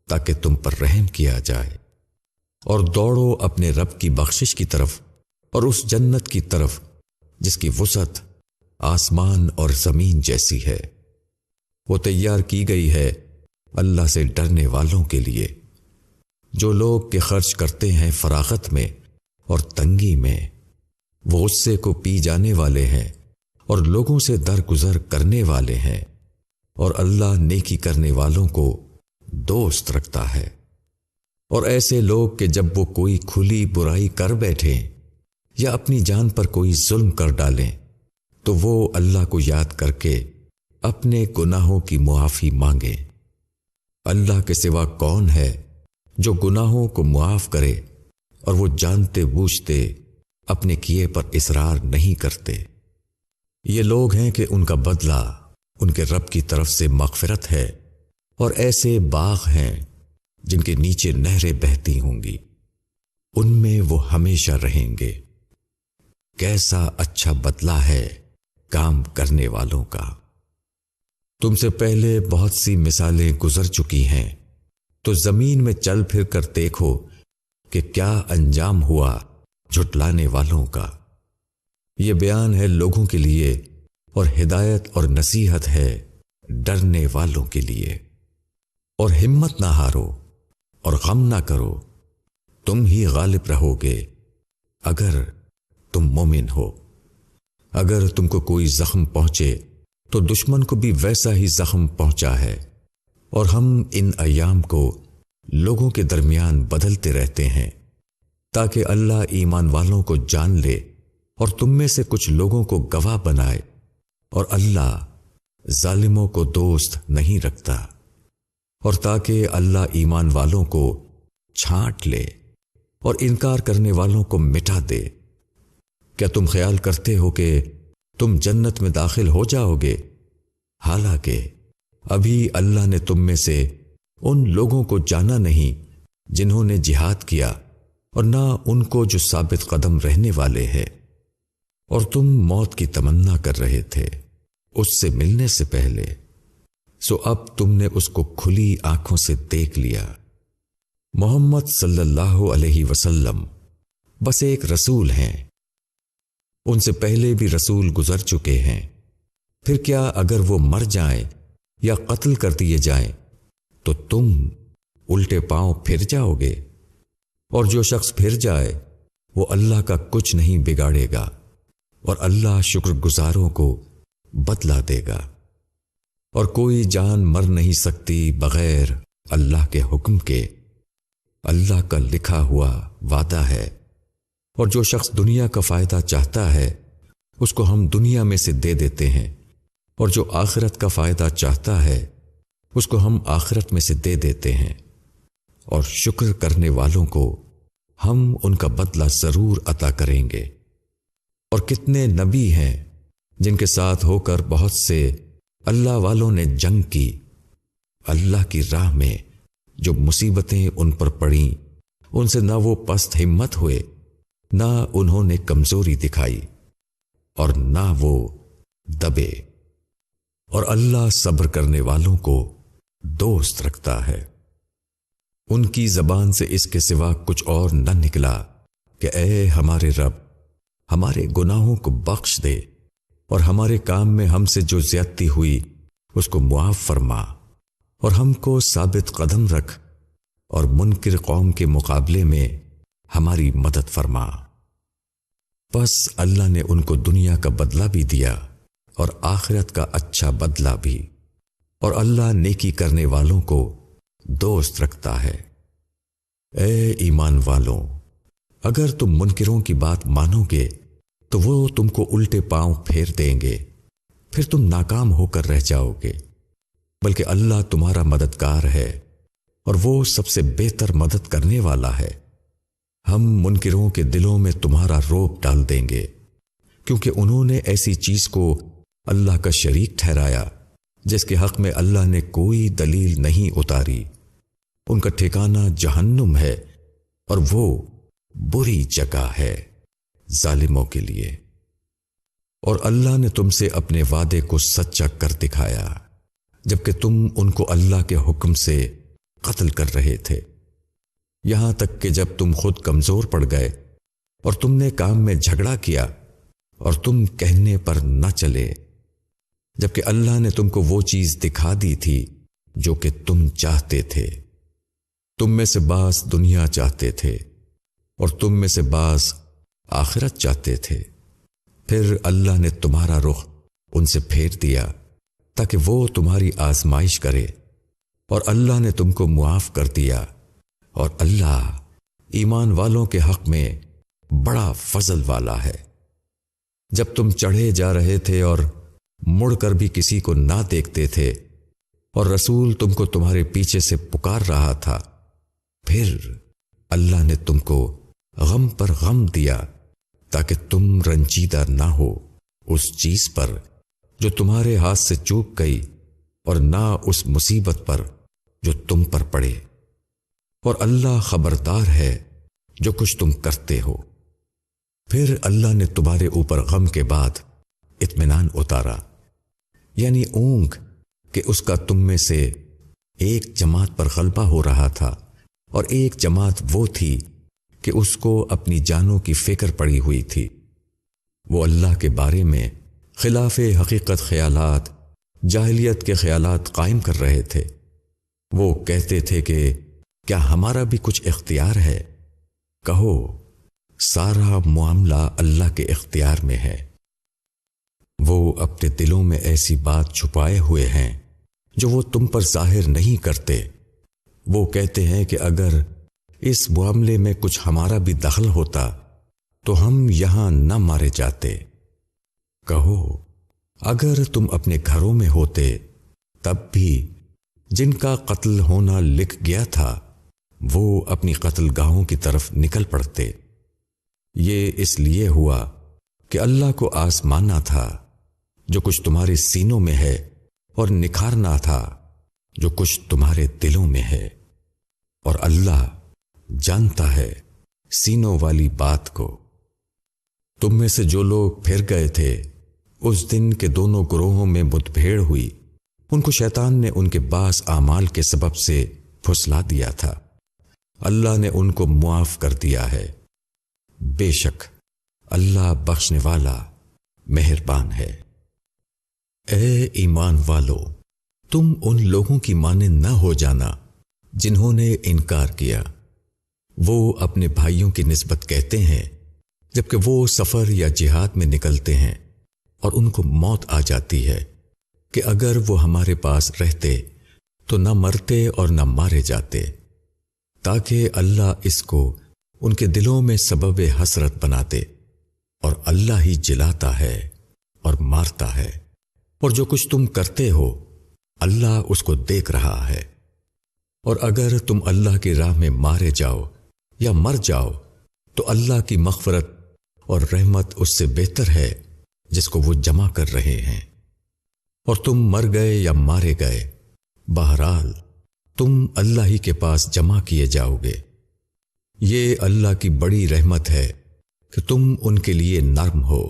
A: تاکہ تم پر رحم کیا جائے۔ اور دوڑو اپنے رب کی بخشش کی طرف اور اس جنت کی طرف جس کی وسعت آسمان اور زمین جیسی ہے۔ وہ تیار کی گئی ہے اللہ سے ڈرنے والوں کے لیے، جو لوگ کہ خرچ کرتے ہیں فراغت میں اور تنگی میں۔ وہ غصے کو پی جانے والے ہیں اور لوگوں سے درگزر کرنے والے ہیں، اور اللہ نیکی کرنے والوں کو دوست رکھتا ہے۔ اور ایسے لوگ کہ جب وہ کوئی کھلی برائی کر بیٹھیں یا اپنی جان پر کوئی ظلم کر ڈالیں تو وہ اللہ کو یاد کر کے اپنے گناہوں کی معافی مانگے۔ اللہ کے سوا کون ہے جو گناہوں کو معاف کرے اور وہ جانتے بوجھتے اپنے کیے پر اصرار نہیں کرتے۔ یہ لوگ ہیں کہ ان کا بدلہ ان کے رب کی طرف سے مغفرت ہے، اور ایسے باغ ہیں جن کے نیچے نہریں بہتی ہوں گی، ان میں وہ ہمیشہ رہیں گے۔ کیسا اچھا بدلہ ہے کام کرنے والوں کا۔ تم سے پہلے بہت سی مثالیں گزر چکی ہیں، تو زمین میں چل پھر کر دیکھو کہ کیا انجام ہوا جھٹلانے والوں کا۔ یہ بیان ہے لوگوں کے لیے، اور ہدایت اور نصیحت ہے ڈرنے والوں کے لیے۔ اور ہمت نہ ہارو اور غم نہ کرو، تم ہی غالب رہو گے اگر تم مومن ہو۔ اگر تم کو کوئی زخم پہنچے تو دشمن کو بھی ویسا ہی زخم پہنچا ہے، اور ہم ان ایام کو لوگوں کے درمیان بدلتے رہتے ہیں تاکہ اللہ ایمان والوں کو جان لے اور تم میں سے کچھ لوگوں کو گواہ بنائے، اور اللہ ظالموں کو دوست نہیں رکھتا، اور تاکہ اللہ ایمان والوں کو چھانٹ لے اور انکار کرنے والوں کو مٹا دے۔ کیا تم خیال کرتے ہو کہ تم جنت میں داخل ہو جاؤ گے؟ حالانکہ ابھی اللہ نے تم میں سے ان لوگوں کو جانا نہیں جنہوں نے جہاد کیا، اور نہ ان کو جو ثابت قدم رہنے والے ہیں۔ اور تم موت کی تمنا کر رہے تھے اس سے ملنے سے پہلے، سو اب تم نے اس کو کھلی آنکھوں سے دیکھ لیا۔ محمد صلی اللہ علیہ وسلم بس ایک رسول ہیں، ان سے پہلے بھی رسول گزر چکے ہیں۔ پھر کیا اگر وہ مر جائیں یا قتل کر دیے جائیں تو تم الٹے پاؤں پھر جاؤ گے؟ اور جو شخص پھر جائے وہ اللہ کا کچھ نہیں بگاڑے گا، اور اللہ شکر گزاروں کو بدلہ دے گا۔ اور کوئی جان مر نہیں سکتی بغیر اللہ کے حکم کے، اللہ کا لکھا ہوا وعدہ ہے۔ اور جو شخص دنیا کا فائدہ چاہتا ہے اس کو ہم دنیا میں سے دے دیتے ہیں، اور جو آخرت کا فائدہ چاہتا ہے اس کو ہم آخرت میں سے دے دیتے ہیں۔ اور شکر کرنے والوں کو ہم ان کا بدلہ ضرور عطا کریں گے۔ اور کتنے نبی ہیں جن کے ساتھ ہو کر بہت سے اللہ والوں نے جنگ کی، اللہ کی راہ میں جو مصیبتیں ان پر پڑیں ان سے نہ وہ پست ہمت ہوئے، نہ انہوں نے کمزوری دکھائی اور نہ وہ دبے، اور اللہ صبر کرنے والوں کو دوست رکھتا ہے۔ ان کی زبان سے اس کے سوا کچھ اور نہ نکلا کہ اے ہمارے رب، ہمارے گناہوں کو بخش دے اور ہمارے کام میں ہم سے جو زیادتی ہوئی اس کو معاف فرما، اور ہم کو ثابت قدم رکھ اور منکر قوم کے مقابلے میں ہماری مدد فرما۔ پس اللہ نے ان کو دنیا کا بدلہ بھی دیا اور آخرت کا اچھا بدلہ بھی، اور اللہ نیکی کرنے والوں کو دوست رکھتا ہے۔ اے ایمان والوں، اگر تم منکروں کی بات مانو گے تو وہ تم کو الٹے پاؤں پھیر دیں گے، پھر تم ناکام ہو کر رہ جاؤ گے، بلکہ اللہ تمہارا مددگار ہے اور وہ سب سے بہتر مدد کرنے والا ہے۔ ہم منکروں کے دلوں میں تمہارا روب ڈال دیں گے، کیونکہ انہوں نے ایسی چیز کو اللہ کا شریک ٹھہرایا جس کے حق میں اللہ نے کوئی دلیل نہیں اتاری۔ ان کا ٹھکانہ جہنم ہے اور وہ بری جگہ ہے ظالموں کے لیے۔ اور اللہ نے تم سے اپنے وعدے کو سچا کر دکھایا جبکہ تم ان کو اللہ کے حکم سے قتل کر رہے تھے، یہاں تک کہ جب تم خود کمزور پڑ گئے اور تم نے کام میں جھگڑا کیا اور تم کہنے پر نہ چلے، جبکہ اللہ نے تم کو وہ چیز دکھا دی تھی جو کہ تم چاہتے تھے۔ تم میں سے بعض دنیا چاہتے تھے اور تم میں سے بعض آخرت چاہتے تھے، پھر اللہ نے تمہارا رخ ان سے پھیر دیا تاکہ وہ تمہاری آزمائش کرے، اور اللہ نے تم کو معاف کر دیا، اور اللہ ایمان والوں کے حق میں بڑا فضل والا ہے۔ جب تم چڑھے جا رہے تھے اور مڑ کر بھی کسی کو نہ دیکھتے تھے اور رسول تم کو تمہارے پیچھے سے پکار رہا تھا، پھر اللہ نے تم کو غم پر غم دیا تاکہ تم رنجیدہ نہ ہو اس چیز پر جو تمہارے ہاتھ سے چوک گئی، اور نہ اس مصیبت پر جو تم پر پڑے، اور اللہ خبردار ہے جو کچھ تم کرتے ہو۔ پھر اللہ نے تمہارے اوپر غم کے بعد اطمینان اتارا، یعنی اونگ کہ اس کا تم میں سے ایک جماعت پر غلبہ ہو رہا تھا، اور ایک جماعت وہ تھی کہ اس کو اپنی جانوں کی فکر پڑی ہوئی تھی۔ وہ اللہ کے بارے میں خلاف حقیقت خیالات، جاہلیت کے خیالات قائم کر رہے تھے۔ وہ کہتے تھے کہ کیا ہمارا بھی کچھ اختیار ہے؟ کہو سارا معاملہ اللہ کے اختیار میں ہے۔ وہ اپنے دلوں میں ایسی بات چھپائے ہوئے ہیں جو وہ تم پر ظاہر نہیں کرتے۔ وہ کہتے ہیں کہ اگر اس معاملے میں کچھ ہمارا بھی دخل ہوتا تو ہم یہاں نہ مارے جاتے۔ کہو اگر تم اپنے گھروں میں ہوتے تب بھی جن کا قتل ہونا لکھ گیا تھا وہ اپنی قتل گاہوں کی طرف نکل پڑتے۔ یہ اس لیے ہوا کہ اللہ کو آزمانا تھا جو کچھ تمہارے سینوں میں ہے، اور نکھارنا تھا جو کچھ تمہارے دلوں میں ہے، اور اللہ جانتا ہے سینوں والی بات کو۔ تم میں سے جو لوگ پھر گئے تھے اس دن کے دونوں گروہوں میں مدبھیڑ ہوئی، ان کو شیطان نے ان کے بعض اعمال کے سبب سے پھسلا دیا تھا، اللہ نے ان کو معاف کر دیا ہے۔ بے شک اللہ بخشنے والا مہربان ہے۔ اے ایمان والو، تم ان لوگوں کی مانند نہ ہو جانا جنہوں نے انکار کیا۔ وہ اپنے بھائیوں کی نسبت کہتے ہیں جبکہ وہ سفر یا جہاد میں نکلتے ہیں اور ان کو موت آ جاتی ہے کہ اگر وہ ہمارے پاس رہتے تو نہ مرتے اور نہ مارے جاتے، تاکہ اللہ اس کو ان کے دلوں میں سبب حسرت بناتے، اور اللہ ہی جلاتا ہے اور مارتا ہے، اور جو کچھ تم کرتے ہو اللہ اس کو دیکھ رہا ہے۔ اور اگر تم اللہ کی راہ میں مارے جاؤ یا مر جاؤ تو اللہ کی مغفرت اور رحمت اس سے بہتر ہے جس کو وہ جمع کر رہے ہیں۔ اور تم مر گئے یا مارے گئے بہرحال تم اللہ ہی کے پاس جمع کیے جاؤ گے۔ یہ اللہ کی بڑی رحمت ہے کہ تم ان کے لیے نرم ہو۔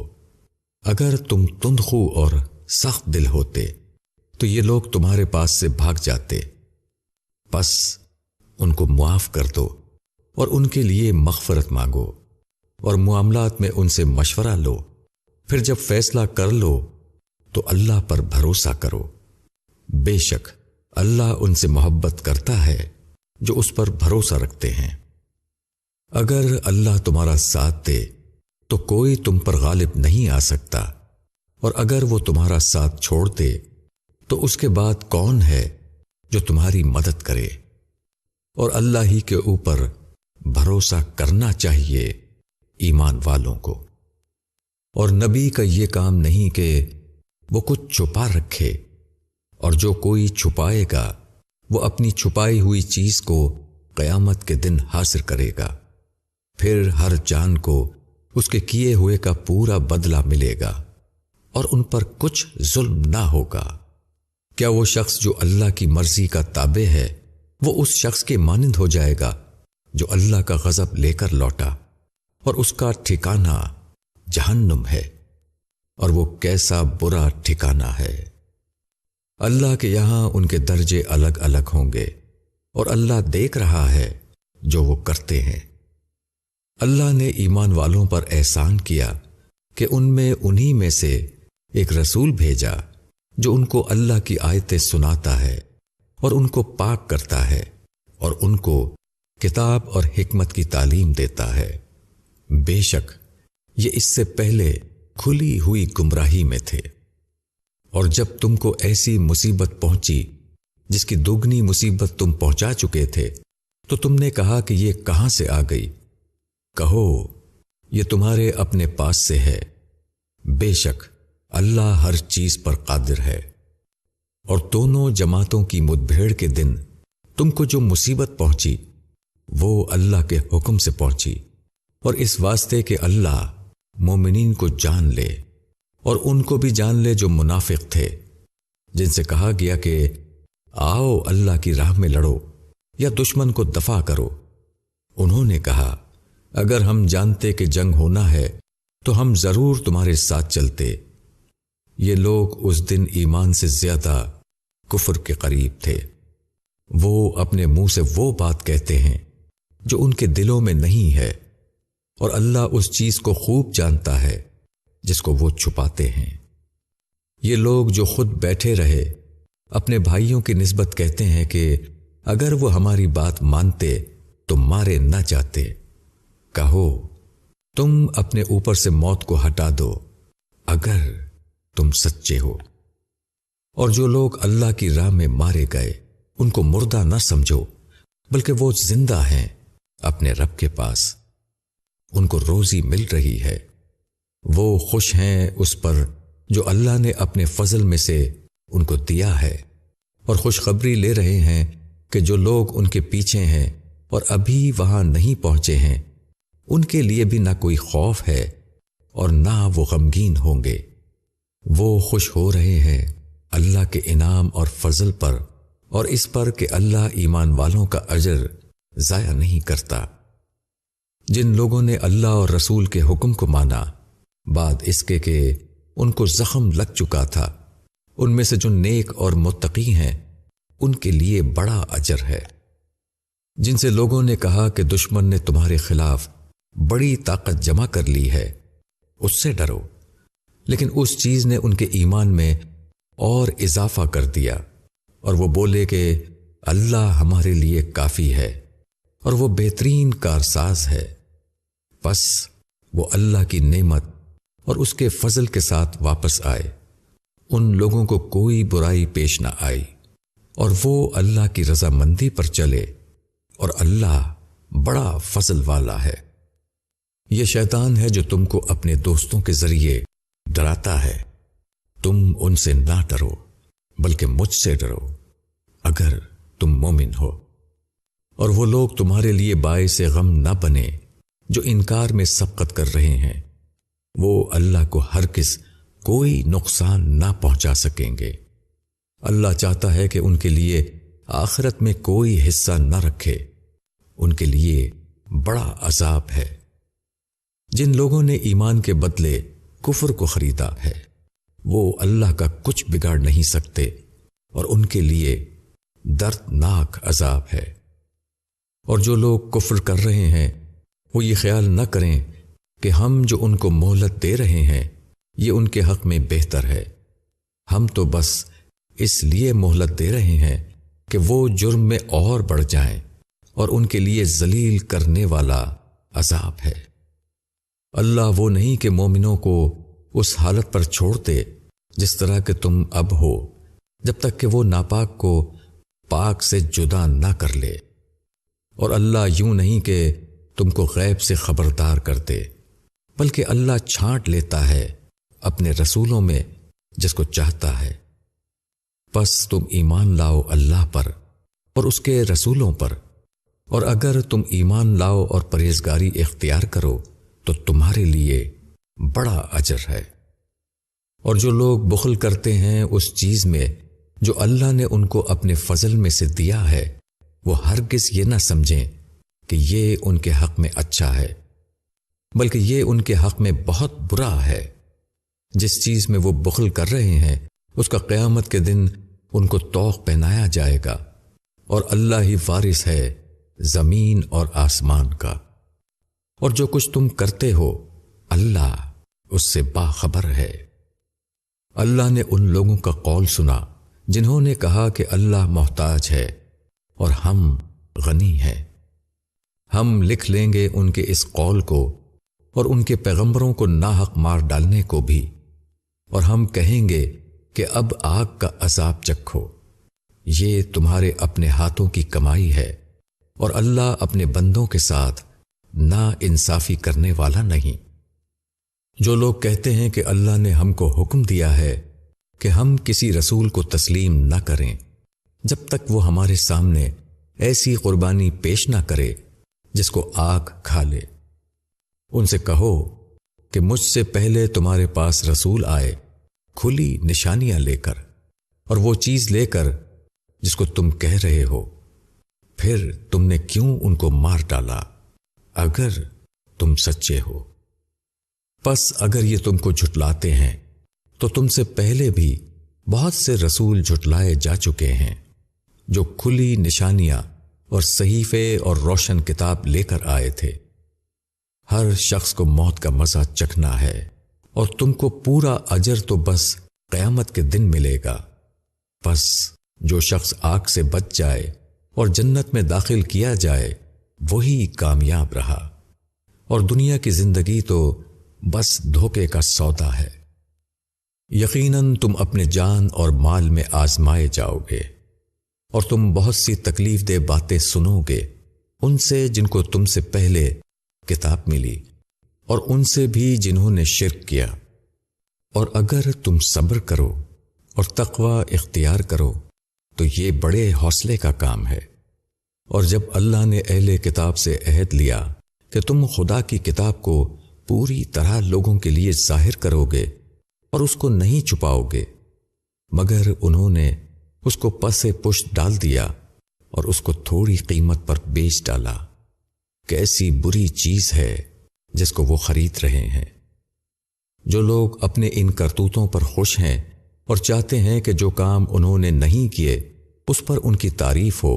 A: اگر تم تندخو اور سخت دل ہوتے تو یہ لوگ تمہارے پاس سے بھاگ جاتے۔ پس ان کو معاف کر دو اور ان کے لیے مغفرت مانگو اور معاملات میں ان سے مشورہ لو۔ پھر جب فیصلہ کر لو تو اللہ پر بھروسہ کرو۔ بے شک اللہ ان سے محبت کرتا ہے جو اس پر بھروسہ رکھتے ہیں۔ اگر اللہ تمہارا ساتھ دے تو کوئی تم پر غالب نہیں آ سکتا، اور اگر وہ تمہارا ساتھ چھوڑ دے تو اس کے بعد کون ہے جو تمہاری مدد کرے؟ اور اللہ ہی کے اوپر بھروسہ کرنا چاہیے ایمان والوں کو۔ اور نبی کا یہ کام نہیں کہ وہ کچھ چھپا رکھے، اور جو کوئی چھپائے گا وہ اپنی چھپائی ہوئی چیز کو قیامت کے دن حاصل کرے گا۔ پھر ہر جان کو اس کے کیے ہوئے کا پورا بدلہ ملے گا، اور ان پر کچھ ظلم نہ ہوگا۔ کیا وہ شخص جو اللہ کی مرضی کا تابع ہے وہ اس شخص کے مانند ہو جائے گا جو اللہ کا غضب لے کر لوٹا، اور اس کا ٹھکانہ جہنم ہے، اور وہ کیسا برا ٹھکانہ ہے۔ اللہ کے یہاں ان کے درجے الگ الگ ہوں گے، اور اللہ دیکھ رہا ہے جو وہ کرتے ہیں۔ اللہ نے ایمان والوں پر احسان کیا کہ ان میں انہی میں سے ایک رسول بھیجا جو ان کو اللہ کی آیتیں سناتا ہے اور ان کو پاک کرتا ہے اور ان کو کتاب اور حکمت کی تعلیم دیتا ہے۔ بے شک یہ اس سے پہلے کھلی ہوئی گمراہی میں تھے، اور جب تم کو ایسی مصیبت پہنچی جس کی دوگنی مصیبت تم پہنچا چکے تھے تو تم نے کہا کہ یہ کہاں سے آ گئی؟ کہو یہ تمہارے اپنے پاس سے ہے۔ بے شک اللہ ہر چیز پر قادر ہے۔ اور دونوں جماعتوں کی مدبھیڑ کے دن تم کو جو مصیبت پہنچی وہ اللہ کے حکم سے پہنچی، اور اس واسطے کہ اللہ مومنین کو جان لے، اور ان کو بھی جان لے جو منافق تھے، جن سے کہا گیا کہ آؤ اللہ کی راہ میں لڑو یا دشمن کو دفاع کرو۔ انہوں نے کہا اگر ہم جانتے کہ جنگ ہونا ہے تو ہم ضرور تمہارے ساتھ چلتے۔ یہ لوگ اس دن ایمان سے زیادہ کفر کے قریب تھے۔ وہ اپنے منہ سے وہ بات کہتے ہیں جو ان کے دلوں میں نہیں ہے، اور اللہ اس چیز کو خوب جانتا ہے جس کو وہ چھپاتے ہیں۔ یہ لوگ جو خود بیٹھے رہے اپنے بھائیوں کی نسبت کہتے ہیں کہ اگر وہ ہماری بات مانتے تو مارے نہ جاتے۔ کہو تم اپنے اوپر سے موت کو ہٹا دو اگر تم سچے ہو۔ اور جو لوگ اللہ کی راہ میں مارے گئے ان کو مردہ نہ سمجھو، بلکہ وہ زندہ ہیں اپنے رب کے پاس، ان کو روزی مل رہی ہے۔ وہ خوش ہیں اس پر جو اللہ نے اپنے فضل میں سے ان کو دیا ہے، اور خوشخبری لے رہے ہیں کہ جو لوگ ان کے پیچھے ہیں اور ابھی وہاں نہیں پہنچے ہیں ان کے لیے بھی نہ کوئی خوف ہے اور نہ وہ غمگین ہوں گے۔ وہ خوش ہو رہے ہیں اللہ کے انعام اور فضل پر، اور اس پر کہ اللہ ایمان والوں کا اجر ضائع نہیں کرتا۔ جن لوگوں نے اللہ اور رسول کے حکم کو مانا بعد اس کے کہ ان کو زخم لگ چکا تھا، ان میں سے جو نیک اور متقی ہیں ان کے لیے بڑا اجر ہے۔ جن سے لوگوں نے کہا کہ دشمن نے تمہارے خلاف بڑی طاقت جمع کر لی ہے، اس سے ڈرو، لیکن اس چیز نے ان کے ایمان میں اور اضافہ کر دیا، اور وہ بولے کہ اللہ ہمارے لیے کافی ہے اور وہ بہترین کارساز ہے۔ پس وہ اللہ کی نعمت اور اس کے فضل کے ساتھ واپس آئے، ان لوگوں کو کوئی برائی پیش نہ آئی، اور وہ اللہ کی رضامندی پر چلے، اور اللہ بڑا فضل والا ہے۔ یہ شیطان ہے جو تم کو اپنے دوستوں کے ذریعے ڈراتا ہے، تم ان سے نہ ڈرو بلکہ مجھ سے ڈرو اگر تم مومن ہو۔ اور وہ لوگ تمہارے لیے باعث غم نہ بنے جو انکار میں سبقت کر رہے ہیں، وہ اللہ کو ہرگز کوئی نقصان نہ پہنچا سکیں گے۔ اللہ چاہتا ہے کہ ان کے لیے آخرت میں کوئی حصہ نہ رکھے، ان کے لیے بڑا عذاب ہے۔ جن لوگوں نے ایمان کے بدلے کفر کو خریدا ہے وہ اللہ کا کچھ بگاڑ نہیں سکتے اور ان کے لیے دردناک عذاب ہے۔ اور جو لوگ کفر کر رہے ہیں وہ یہ خیال نہ کریں کہ ہم جو ان کو مہلت دے رہے ہیں یہ ان کے حق میں بہتر ہے، ہم تو بس اس لیے مہلت دے رہے ہیں کہ وہ جرم میں اور بڑھ جائیں، اور ان کے لیے ذلیل کرنے والا عذاب ہے۔ اللہ وہ نہیں کہ مومنوں کو اس حالت پر چھوڑتے جس طرح کہ تم اب ہو، جب تک کہ وہ ناپاک کو پاک سے جدا نہ کر لے، اور اللہ یوں نہیں کہ تم کو غیب سے خبردار کرتے، بلکہ اللہ چھانٹ لیتا ہے اپنے رسولوں میں جس کو چاہتا ہے۔ پس تم ایمان لاؤ اللہ پر اور اس کے رسولوں پر، اور اگر تم ایمان لاؤ اور پرہیزگاری اختیار کرو تو تمہارے لیے بڑا اجر ہے۔ اور جو لوگ بخل کرتے ہیں اس چیز میں جو اللہ نے ان کو اپنے فضل میں سے دیا ہے، وہ ہرگز یہ نہ سمجھیں کہ یہ ان کے حق میں اچھا ہے، بلکہ یہ ان کے حق میں بہت برا ہے۔ جس چیز میں وہ بخل کر رہے ہیں اس کا قیامت کے دن ان کو طوق پہنایا جائے گا، اور اللہ ہی وارث ہے زمین اور آسمان کا، اور جو کچھ تم کرتے ہو اللہ اس سے باخبر ہے۔ اللہ نے ان لوگوں کا قول سنا جنہوں نے کہا کہ اللہ محتاج ہے اور ہم غنی ہیں۔ ہم لکھ لیں گے ان کے اس قول کو اور ان کے پیغمبروں کو ناحق مار ڈالنے کو بھی، اور ہم کہیں گے کہ اب آگ کا عذاب چکھو، یہ تمہارے اپنے ہاتھوں کی کمائی ہے، اور اللہ اپنے بندوں کے ساتھ نا انصافی کرنے والا نہیں۔ جو لوگ کہتے ہیں کہ اللہ نے ہم کو حکم دیا ہے کہ ہم کسی رسول کو تسلیم نہ کریں جب تک وہ ہمارے سامنے ایسی قربانی پیش نہ کرے جس کو آگ کھا لے، ان سے کہو کہ مجھ سے پہلے تمہارے پاس رسول آئے کھلی نشانیاں لے کر، اور وہ چیز لے کر جس کو تم کہہ رہے ہو، پھر تم نے کیوں ان کو مار ڈالا اگر تم سچے ہو؟ پس اگر یہ تم کو جھٹلاتے ہیں تو تم سے پہلے بھی بہت سے رسول جھٹلائے جا چکے ہیں جو کھلی نشانیاں اور صحیفے اور روشن کتاب لے کر آئے تھے۔ ہر شخص کو موت کا مزہ چکھنا ہے، اور تم کو پورا اجر تو بس قیامت کے دن ملے گا۔ پس جو شخص آگ سے بچ جائے اور جنت میں داخل کیا جائے وہی کامیاب رہا، اور دنیا کی زندگی تو بس دھوکے کا سودا ہے۔ یقیناً تم اپنے جان اور مال میں آزمائے جاؤ گے، اور تم بہت سی تکلیف دہ باتیں سنو گے ان سے جن کو تم سے پہلے کتاب ملی، اور ان سے بھی جنہوں نے شرک کیا۔ اور اگر تم صبر کرو اور تقوی اختیار کرو تو یہ بڑے حوصلے کا کام ہے۔ اور جب اللہ نے اہل کتاب سے عہد لیا کہ تم خدا کی کتاب کو پوری طرح لوگوں کے لیے ظاہر کرو گے اور اس کو نہیں چھپاؤ گے، مگر انہوں نے اس کو پس پشت ڈال دیا اور اس کو تھوڑی قیمت پر بیچ ڈالا۔ کیسی بری چیز ہے جس کو وہ خرید رہے ہیں۔ جو لوگ اپنے ان کرتوتوں پر خوش ہیں اور چاہتے ہیں کہ جو کام انہوں نے نہیں کیے اس پر ان کی تعریف ہو،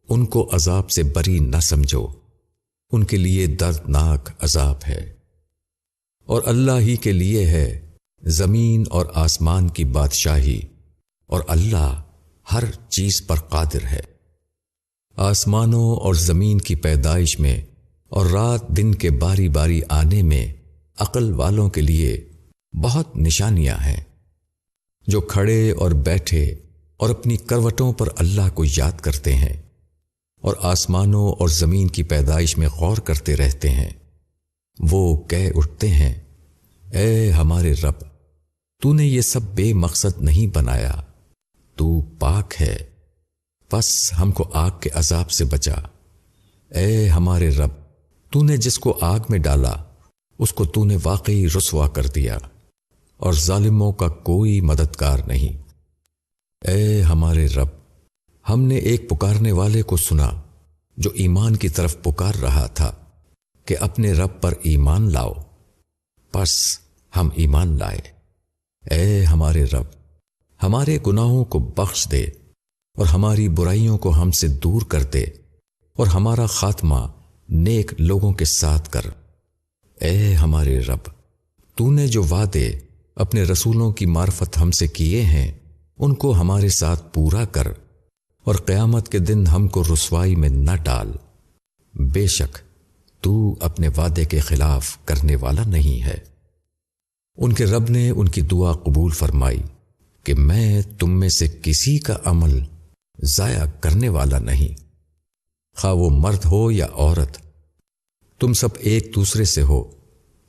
A: ان کو عذاب سے بری نہ سمجھو، ان کے لیے دردناک عذاب ہے۔ اور اللہ ہی کے لیے ہے زمین اور آسمان کی بادشاہی، اور اللہ ہر چیز پر قادر ہے۔ آسمانوں اور زمین کی پیدائش میں اور رات دن کے باری باری آنے میں عقل والوں کے لیے بہت نشانیاں ہیں۔ جو کھڑے اور بیٹھے اور اپنی کروٹوں پر اللہ کو یاد کرتے ہیں اور آسمانوں اور زمین کی پیدائش میں غور کرتے رہتے ہیں، وہ کہہ اٹھتے ہیں، اے ہمارے رب، تو نے یہ سب بے مقصد نہیں بنایا، تو پاک ہے، پس ہم کو آگ کے عذاب سے بچا۔ اے ہمارے رب، تو نے جس کو آگ میں ڈالا اس کو تو نے واقعی رسوا کر دیا، اور ظالموں کا کوئی مددگار نہیں۔ اے ہمارے رب، ہم نے ایک پکارنے والے کو سنا جو ایمان کی طرف پکار رہا تھا کہ اپنے رب پر ایمان لاؤ، پس ہم ایمان لائے۔ اے ہمارے رب، ہمارے گناہوں کو بخش دے اور ہماری برائیوں کو ہم سے دور کر دے اور ہمارا خاتمہ نیک لوگوں کے ساتھ کر۔ اے ہمارے رب، تو نے جو وعدے اپنے رسولوں کی معرفت ہم سے کیے ہیں ان کو ہمارے ساتھ پورا کر، اور قیامت کے دن ہم کو رسوائی میں نہ ڈال۔ بے شک تو اپنے وعدے کے خلاف کرنے والا نہیں ہے۔ ان کے رب نے ان کی دعا قبول فرمائی کہ میں تم میں سے کسی کا عمل ضائع کرنے والا نہیں، خواہ وہ مرد ہو یا عورت، تم سب ایک دوسرے سے ہو۔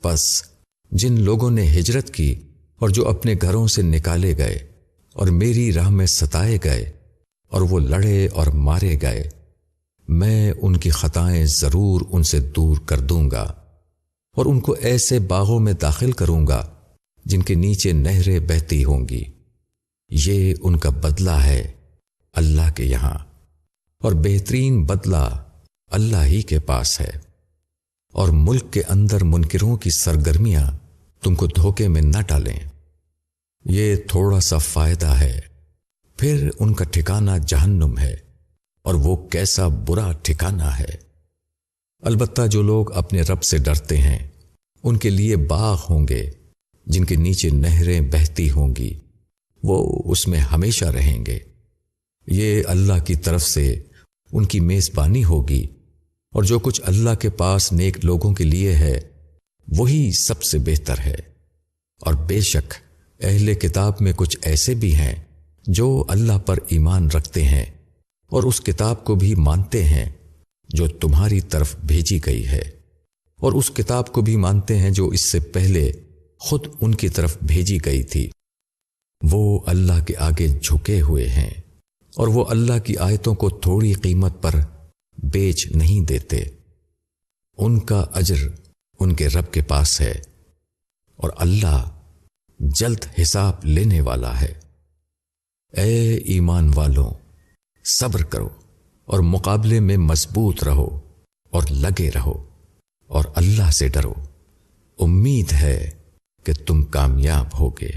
A: پس جن لوگوں نے ہجرت کی اور جو اپنے گھروں سے نکالے گئے اور میری راہ میں ستائے گئے اور وہ لڑے اور مارے گئے، میں ان کی خطائیں ضرور ان سے دور کر دوں گا اور ان کو ایسے باغوں میں داخل کروں گا جن کے نیچے نہریں بہتی ہوں گی۔ یہ ان کا بدلہ ہے اللہ کے یہاں، اور بہترین بدلہ اللہ ہی کے پاس ہے۔ اور ملک کے اندر منکروں کی سرگرمیاں تم کو دھوکے میں نہ ڈالیں، یہ تھوڑا سا فائدہ ہے، پھر ان کا ٹھکانہ جہنم ہے، اور وہ کیسا برا ٹھکانہ ہے۔ البتہ جو لوگ اپنے رب سے ڈرتے ہیں ان کے لیے باغ ہوں گے جن کے نیچے نہریں بہتی ہوں گی، وہ اس میں ہمیشہ رہیں گے۔ یہ اللہ کی طرف سے ان کی میزبانی ہوگی، اور جو کچھ اللہ کے پاس نیک لوگوں کے لیے ہے وہی سب سے بہتر ہے۔ اور بے شک اہل کتاب میں کچھ ایسے بھی ہیں جو اللہ پر ایمان رکھتے ہیں اور اس کتاب کو بھی مانتے ہیں جو تمہاری طرف بھیجی گئی ہے، اور اس کتاب کو بھی مانتے ہیں جو اس سے پہلے خود ان کی طرف بھیجی گئی تھی۔ وہ اللہ کے آگے جھکے ہوئے ہیں اور وہ اللہ کی آیتوں کو تھوڑی قیمت پر بیچ نہیں دیتے۔ ان کا اجر ان کے رب کے پاس ہے، اور اللہ جلد حساب لینے والا ہے۔ اے ایمان والوں، صبر کرو اور مقابلے میں مضبوط رہو اور لگے رہو، اور اللہ سے ڈرو، امید ہے کہ تم کامیاب ہوگے۔